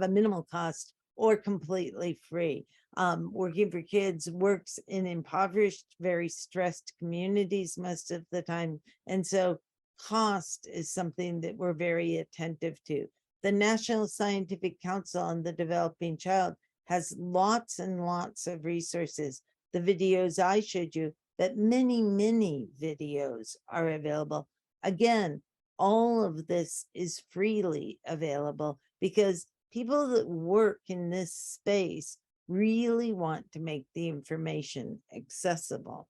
a minimal cost or completely free. Working for Kids works in impoverished, very stressed communities most of the time. And so cost is something that we're very attentive to. The National Scientific Council on the Developing Child has lots and lots of resources. The videos I showed you, that many, many videos are available. Again, all of this is freely available because people that work in this space really want to make the information accessible.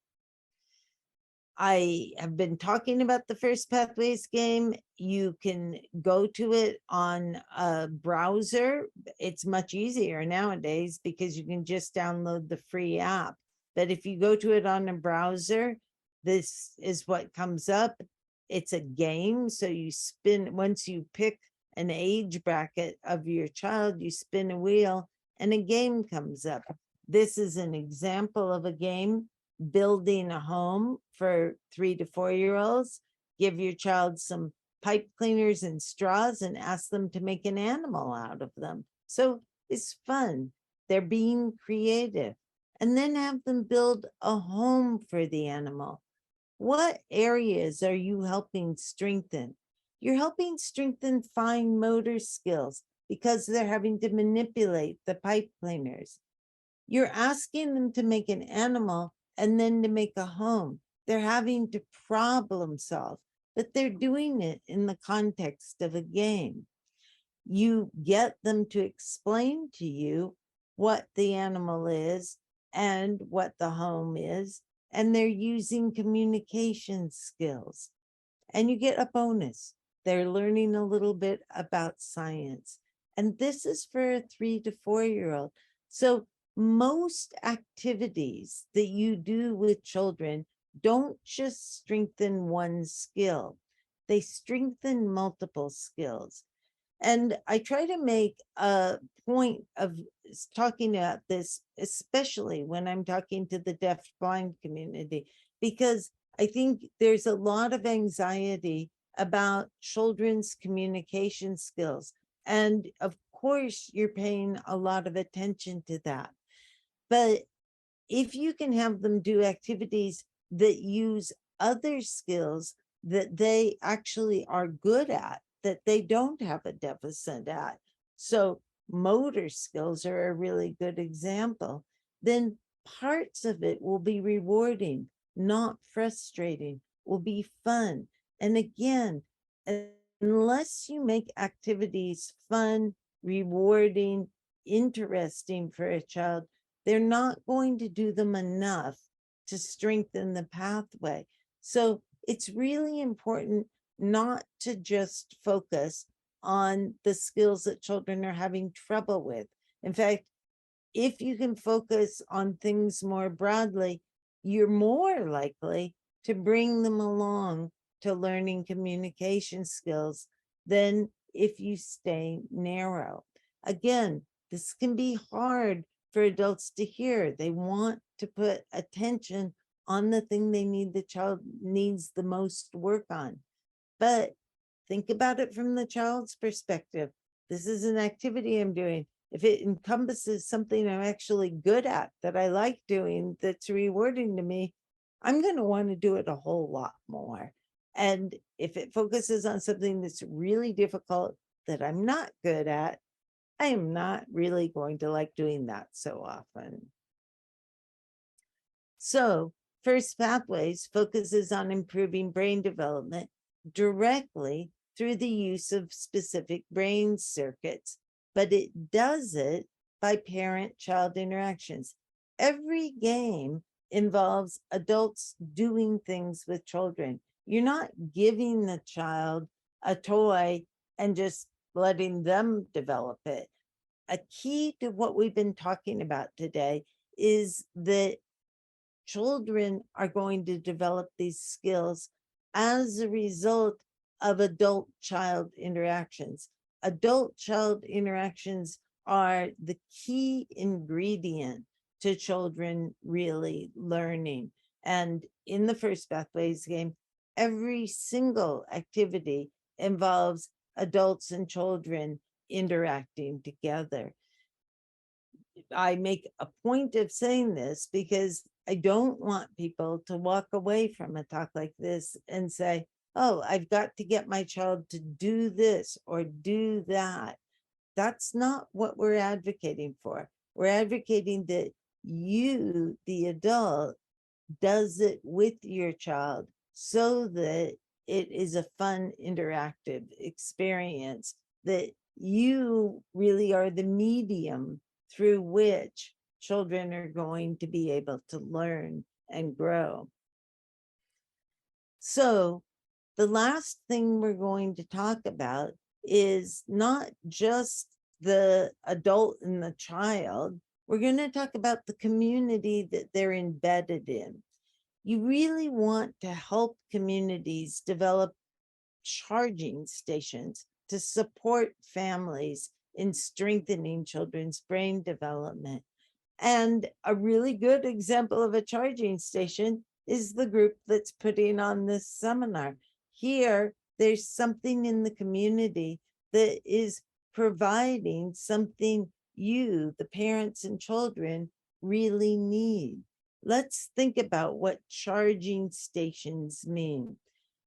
I have been talking about the First Pathways game. You can go to it on a browser. It's much easier nowadays because you can just download the free app. But if you go to it on a browser, this is what comes up. It's a game. So you spin, once you pick an age bracket of your child, you spin a wheel and a game comes up. This is an example of a game. Building a home for 3 to 4 year olds. Give your child some pipe cleaners and straws and ask them to make an animal out of them. So it's fun. They're being creative. And then have them build a home for the animal. What areas are you helping strengthen? You're helping strengthen fine motor skills because they're having to manipulate the pipe cleaners. You're asking them to make an animal and then to make a home. They're having to problem solve, but they're doing it in the context of a game. You get them to explain to you what the animal is and what the home is, and they're using communication skills. And you get a bonus. They're learning a little bit about science. And this is for a 3 to 4 year old. So most activities that you do with children don't just strengthen one skill, they strengthen multiple skills. And I try to make a point of talking about this, especially when I'm talking to the deaf blind community, because I think there's a lot of anxiety about children's communication skills. And of course, you're paying a lot of attention to that. But if you can have them do activities that use other skills that they actually are good at, that they don't have a deficit at. So motor skills are a really good example, then parts of it will be rewarding, not frustrating, will be fun. And again, unless you make activities fun, rewarding, interesting for a child, they're not going to do them enough to strengthen the pathway. So it's really important not to just focus on the skills that children are having trouble with. In fact, if you can focus on things more broadly, you're more likely to bring them along to learning communication skills than if you stay narrow. Again, this can be hard for adults to hear. They want to put attention on the thing they need, the child needs the most work on. But think about it from the child's perspective. This is an activity I'm doing. If it encompasses something I'm actually good at, that I like doing, that's rewarding to me, I'm going to want to do it a whole lot more. And if it focuses on something that's really difficult that I'm not good at, I am not really going to like doing that so often. So First Pathways focuses on improving brain development directly through the use of specific brain circuits, but it does it by parent-child interactions. Every game involves adults doing things with children. You're not giving the child a toy and just letting them develop it. A key to what we've been talking about today is that children are going to develop these skills as a result of adult-child interactions. Adult-child interactions are the key ingredient to children really learning. And in the First Pathways game, every single activity involves adults and children interacting together. I make a point of saying this because I don't want people to walk away from a talk like this and say, oh, I've got to get my child to do this or do that. That's not what we're advocating for. We're advocating that you, the adult, does it with your child so that it is a fun, interactive experience, that you really are the medium through which children are going to be able to learn and grow. So the last thing we're going to talk about is not just the adult and the child. We're going to talk about the community that they're embedded in. You really want to help communities develop charging stations to support families in strengthening children's brain development. And a really good example of a charging station is the group that's putting on this seminar. Here, there's something in the community that is providing something you, the parents and children, really need. Let's think about what charging stations mean.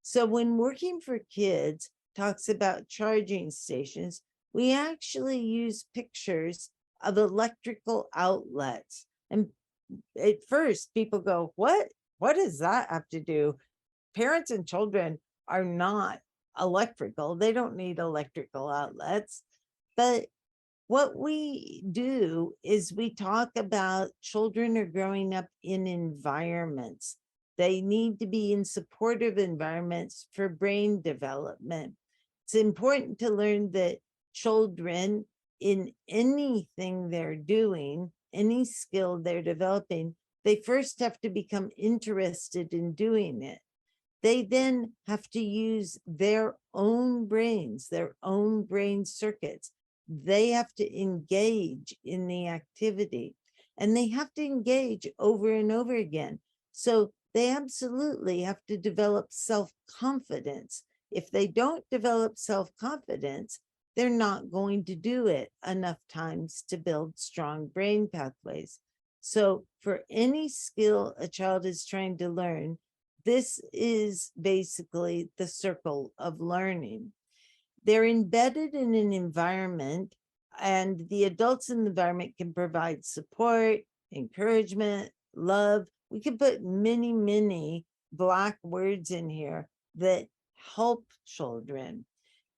So when Working for Kids talks about charging stations, we actually use pictures of electrical outlets. And at first people go, what does that have to do? Parents and children are not electrical. They don't need electrical outlets. But what we do is we talk about children are growing up in environments. They need to be in supportive environments for brain development. It's important to learn that children, in anything they're doing, any skill they're developing, they first have to become interested in doing it. They then have to use their own brains, their own brain circuits. They have to engage in the activity, and they have to engage over and over again. So they absolutely have to develop self-confidence. If they don't develop self-confidence, they're not going to do it enough times to build strong brain pathways. So for any skill a child is trying to learn, this is basically the circle of learning. They're embedded in an environment And the adults in the environment can provide support, encouragement, love. We can put many, many Black words in here that help children.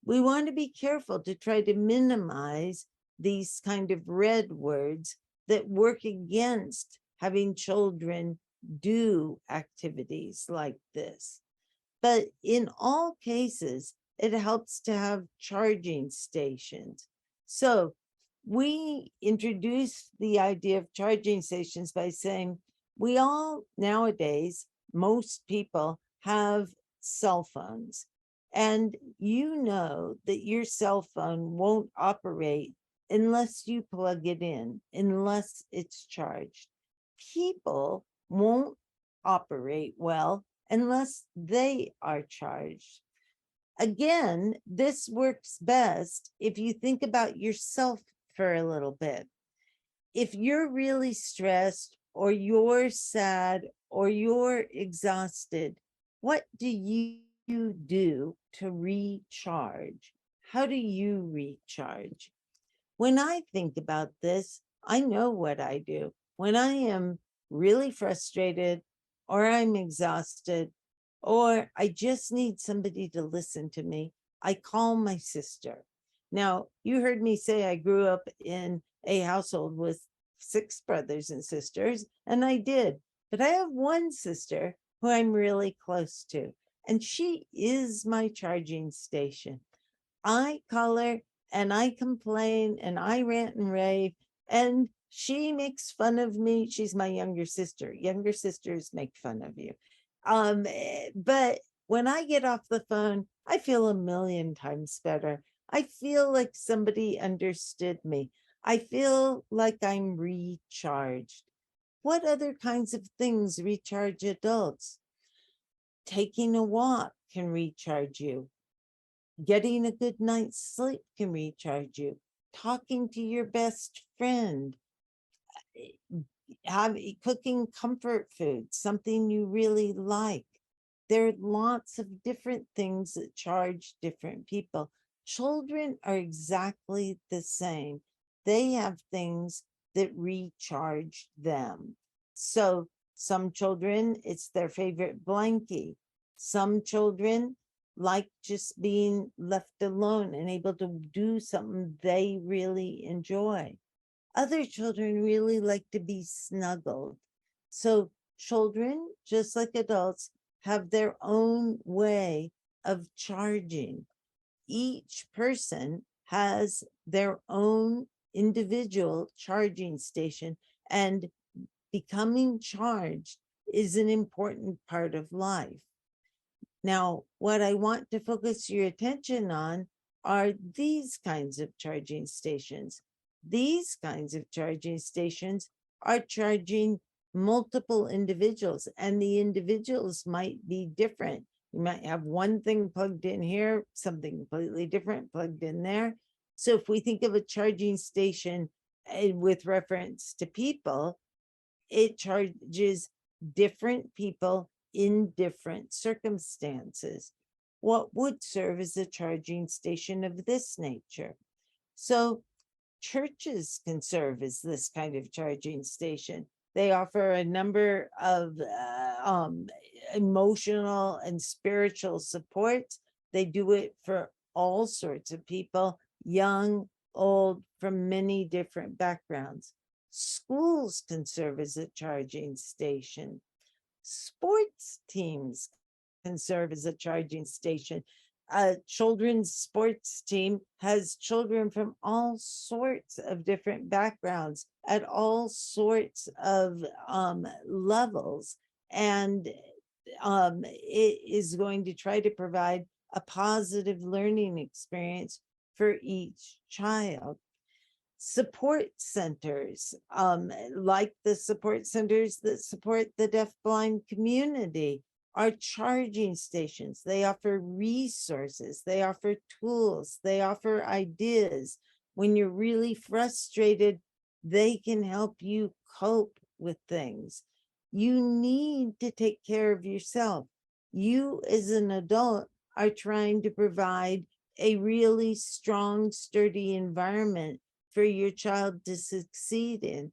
We want to be careful to try to minimize these kind of red words that work against having children do activities like this. But in all cases, it helps to have charging stations. So we introduced the idea of charging stations by saying we all nowadays, most people have cell phones. And you know that your cell phone won't operate unless you plug it in, unless it's charged. People won't operate well unless they are charged. Again, this works best if you think about yourself for a little bit. If you're really stressed or you're sad or you're exhausted, what do you do to recharge? How do you recharge? When I think about this, I know what I do. When I am really frustrated or I'm exhausted or I just need somebody to listen to me, I call my sister. Now, you heard me say I grew up in a household with 6 brothers and sisters, and I did. But I have one sister who I'm really close to, and she is my charging station. I call her and I complain and I rant and rave, and she makes fun of me. She's my younger sister. Younger sisters make fun of you. But when I get off the phone, I feel a million times better. I feel like somebody understood me. I feel like I'm recharged. What other kinds of things recharge adults? Taking a walk can recharge you. Getting a good night's sleep can recharge you. Talking to your best friend, cooking comfort food, something you really like. There are lots of different things that charge different people. Children are exactly the same. They have things that recharge them. So some children, it's their favorite blankie. Some children like just being left alone and able to do something they really enjoy. Other children really like to be snuggled. So children, just like adults, have their own way of charging. Each person has their own individual charging station, and becoming charged is an important part of life. Now, what I want to focus your attention on are these kinds of charging stations. These kinds of charging stations are charging multiple individuals, and the individuals might be different. You might have one thing plugged in here, something completely different plugged in there. So if we think of a charging station with reference to people, it charges different people in different circumstances. What would serve as a charging station of this nature? So churches can serve as this kind of charging station. They offer a number of emotional and spiritual supports. They do it for all sorts of people, young, old, from many different backgrounds. Schools can serve as a charging station. Sports teams can serve as a charging station. A children's sports team has children from all sorts of different backgrounds at all sorts of levels, and it is going to try to provide a positive learning experience for each child. Support centers, like the support centers that support the deafblind community, are charging stations. They offer resources, they offer tools, they offer ideas. When you're really frustrated, they can help you cope with things. You need to take care of yourself. You as an adult are trying to provide a really strong, sturdy environment for your child to succeed in.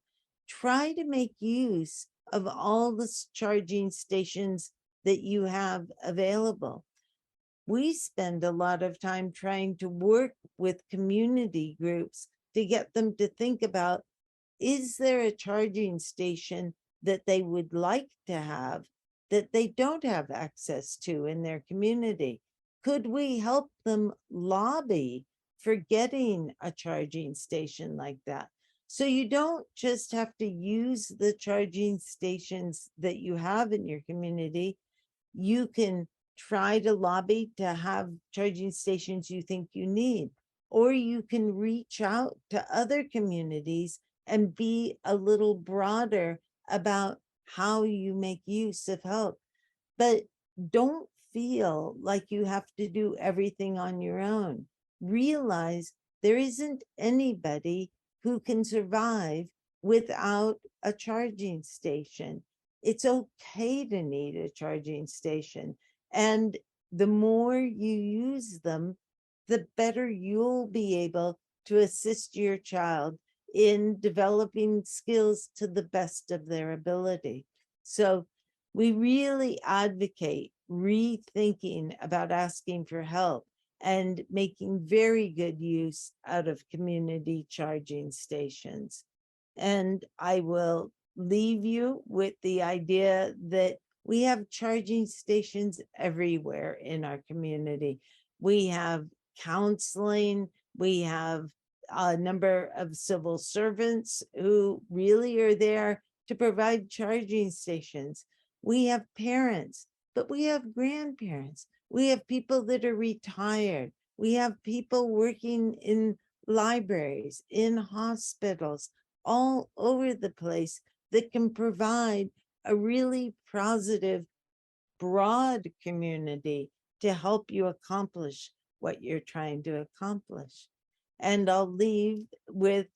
Try to make use of all the charging stations that you have available. We spend a lot of time trying to work with community groups to get them to think about, is there a charging station that they would like to have that they don't have access to in their community? Could we help them lobby for getting a charging station like that? So you don't just have to use the charging stations that you have in your community. You can try to lobby to have charging stations you think you need, or you can reach out to other communities and be a little broader about how you make use of help. But don't feel like you have to do everything on your own. Realize there isn't anybody who can survive without a charging station. It's okay to need a charging station. And the more you use them, the better you'll be able to assist your child in developing skills to the best of their ability. So we really advocate rethinking about asking for help and making very good use out of community charging stations. And I will leave you with the idea that we have charging stations everywhere in our community. We have counseling, we have a number of civil servants who really are there to provide charging stations. We have parents, but we have grandparents. We have people that are retired. We have people working in libraries, in hospitals, all over the place that can provide a really positive, broad community to help you accomplish what you're trying to accomplish. And I'll leave with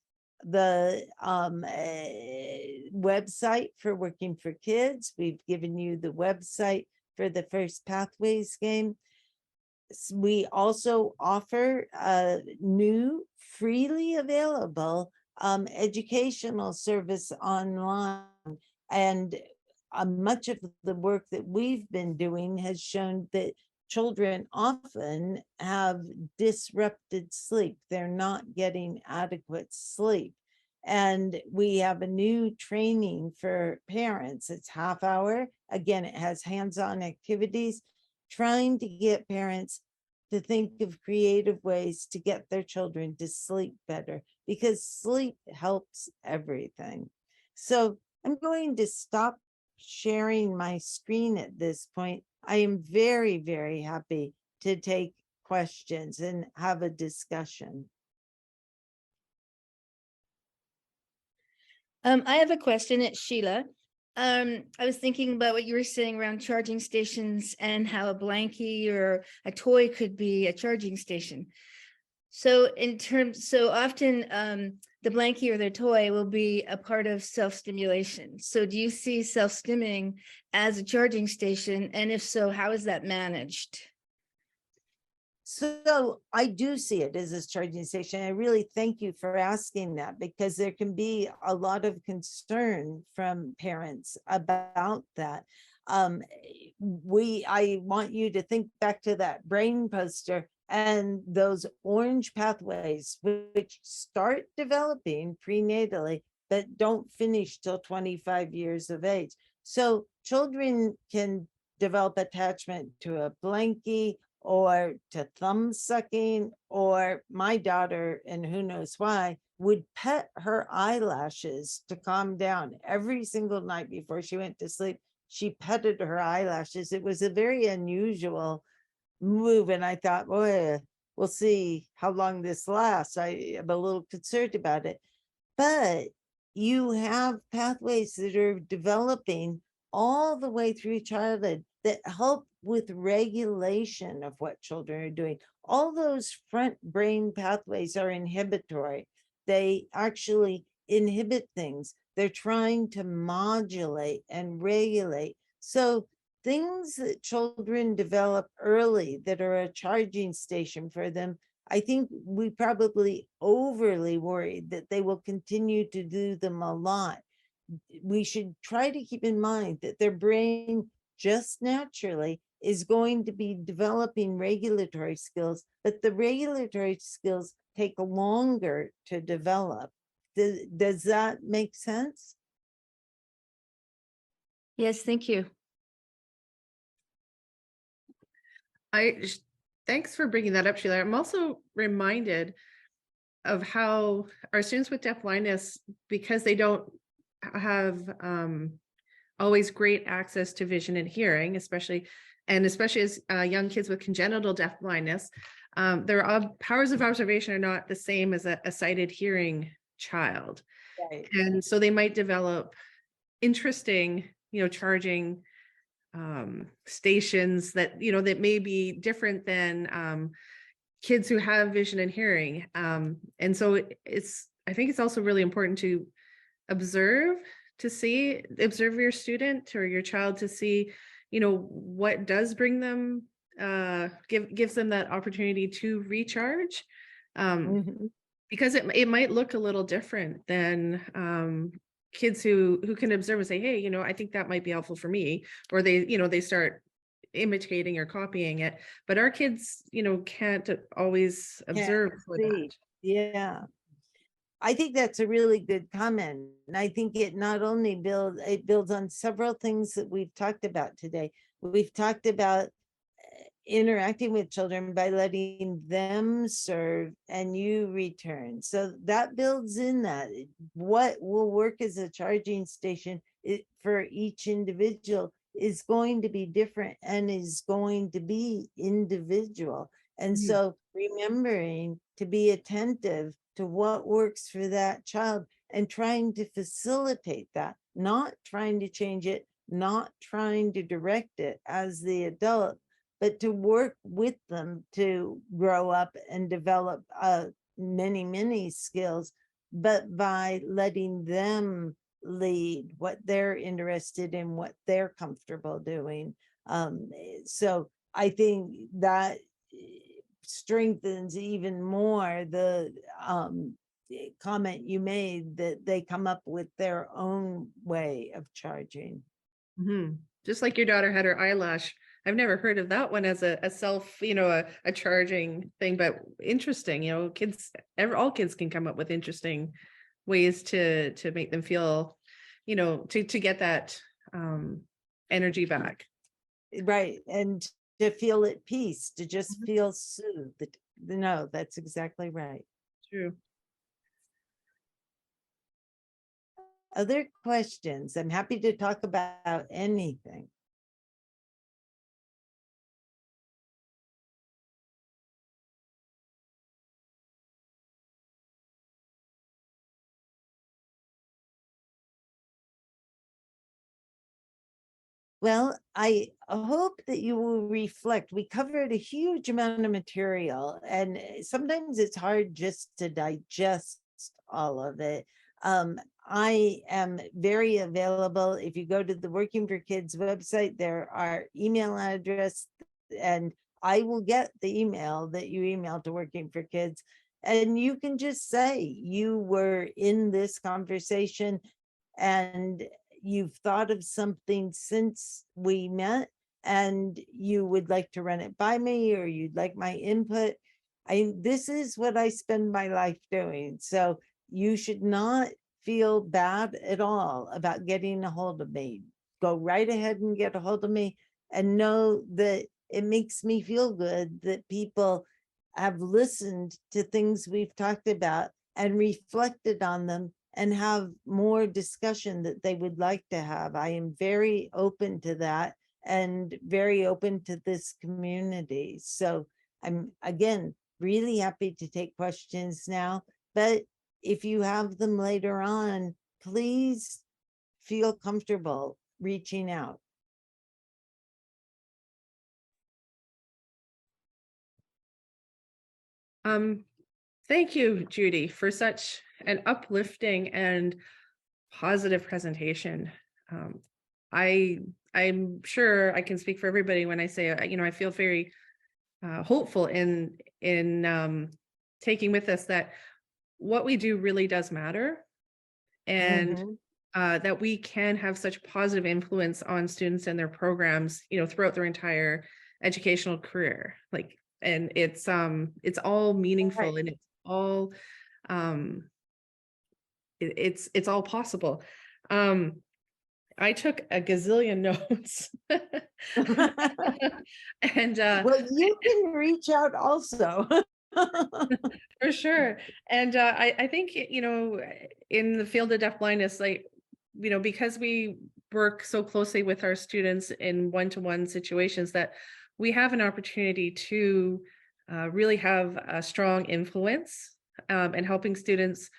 the website for Working for Kids. We've given you the website for the First Pathways game. We also offer a new, freely available educational service online. And much of the work that we've been doing has shown that children often have disrupted sleep. They're not getting adequate sleep. And we have a new training for parents. It's half hour. Again, it has hands-on activities, trying to get parents to think of creative ways to get their children to sleep better, because sleep helps everything. So I'm going to stop sharing my screen at this point. I am very, very happy to take questions and have a discussion. I have a question. It's Sheila. I was thinking about what you were saying around charging stations and how a blankie or a toy could be a charging station. So often the blankie or the toy will be a part of self-stimulation. So do you see self-stimming as a charging station? And if so, how is that managed? So I do see it as a charging station. I really thank you for asking that, because there can be a lot of concern from parents about that. I want you to think back to that brain poster and those orange pathways, which start developing prenatally, but don't finish till 25 years of age. So children can develop attachment to a blankie or to thumb sucking, or my daughter, and who knows why, would pet her eyelashes to calm down. Every single night before she went to sleep, she petted her eyelashes. It was a very unusual move, and I thought, boy, we'll see how long this lasts. I am a little concerned about it. But you have pathways that are developing all the way through childhood that help with regulation of what children are doing. All those front brain pathways are inhibitory. They actually inhibit things. They're trying to modulate and regulate. So things that children develop early that are a charging station for them, I think we probably overly worried that they will continue to do them a lot. We should try to keep in mind that their brain just naturally is going to be developing regulatory skills, but the regulatory skills take longer to develop. Does that make sense? Yes, thank you. Thanks for bringing that up, Sheila. I'm also reminded of how our students with deafblindness, because they don't have always great access to vision and hearing, especially as young kids with congenital deafblindness, their powers of observation are not the same as a sighted hearing child. Right. And so they might develop interesting, charging stations that, that may be different than kids who have vision and hearing. And so I think it's also really important to observe your student or your child to see, what does bring them, gives them that opportunity to recharge. Because it might look a little different than kids who can observe and say, hey, I think that might be helpful for me, or they start imitating or copying it. But our kids, can't always observe for that. Yeah. I think that's a really good comment. And I think it not only builds on several things that we've talked about today. We've talked about interacting with children by letting them serve and you return. So that builds in that what will work as a charging station for each individual is going to be different and is going to be individual. And so remembering to be attentive to what works for that child and trying to facilitate that, not trying to change it, not trying to direct it as the adult, but to work with them to grow up and develop many, many skills, but by letting them lead what they're interested in, what they're comfortable doing. So I think that strengthens even more the comment you made that they come up with their own way of charging. Just like your daughter had her eyelash. I've never heard of that one as a self, a charging thing, but interesting, all kids can come up with interesting ways to make them feel, to get that energy back. Right. And to feel at peace, to just feel soothed. No, that's exactly right. True. Other questions? I'm happy to talk about anything. Well, I hope that you will reflect. We covered a huge amount of material, and sometimes it's hard just to digest all of it. I am very available. If you go to the Working for Kids website, there are email address, and I will get the email that you email to Working for Kids. And you can just say you were in this conversation and you've thought of something since we met and you would like to run it by me or you'd like my input. This is what I spend my life doing. So you should not feel bad at all about getting a hold of me. Go right ahead and get a hold of me and know that it makes me feel good that people have listened to things we've talked about and reflected on them and have more discussion that they would like to have. I am very open to that and very open to this community. So I'm, again, really happy to take questions now, but if you have them later on, please feel comfortable reaching out. Thank you, Judy, for such an uplifting and positive presentation. I'm sure I can speak for everybody when I say, I feel very hopeful in taking with us that what we do really does matter, and Mhm. that we can have such positive influence on students and their programs, throughout their entire educational career. Like, and it's all meaningful, Right. and it's all it's all possible. I took a gazillion notes. And Well, you can reach out also. for sure. And I think, in the field of deafblindness, like, because we work so closely with our students in one-to-one situations, that we have an opportunity to really have a strong influence in helping students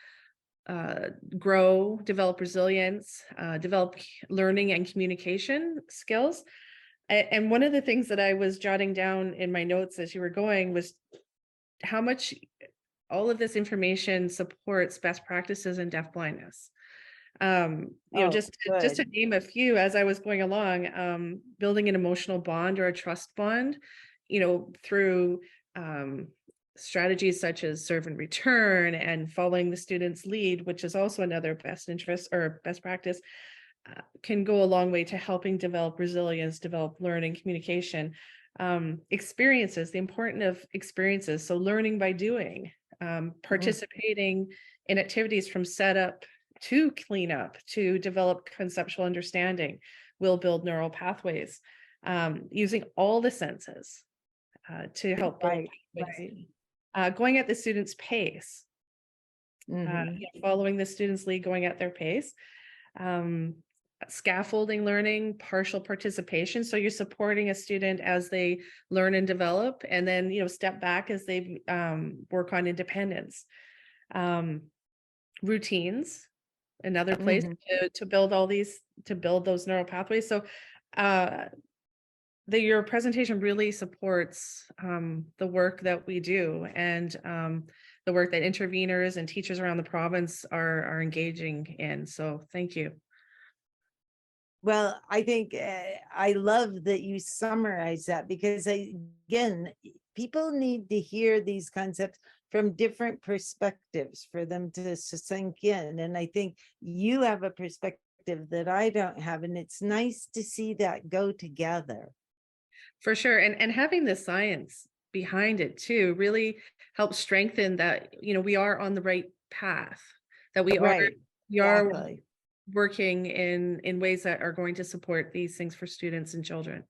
grow, develop resilience, develop learning and communication skills. And one of the things that I was jotting down in my notes as you were going was how much all of this information supports best practices in deafblindness. Oh, just to good. name a few, as I was going along, building an emotional bond or a trust bond, through strategies such as serve and return and following the student's lead, which is also another best interest or best practice, can go a long way to helping develop resilience, develop learning, communication. Experiences, the importance of experiences. So learning by doing, participating in activities from setup to cleanup to develop conceptual understanding will build neural pathways, using all the senses to help build Right, pathways. right. Going at the student's pace, Mhm. following the student's lead, going at their pace. Scaffolding learning, partial participation. So you're supporting a student as they learn and develop, and then, step back as they work on independence. Routines, another place Mhm. to build those neural pathways. So your presentation really supports the work that we do, and the work that interveners and teachers around the province are engaging in. So thank you. Well, I think I love that you summarize that, because again, people need to hear these concepts from different perspectives for them to sink in. And I think you have a perspective that I don't have, and it's nice to see that go together. For sure. And having the science behind it too really helps strengthen that, we are on the right path, that we are Right, exactly. working in ways that are going to support these things for students and children.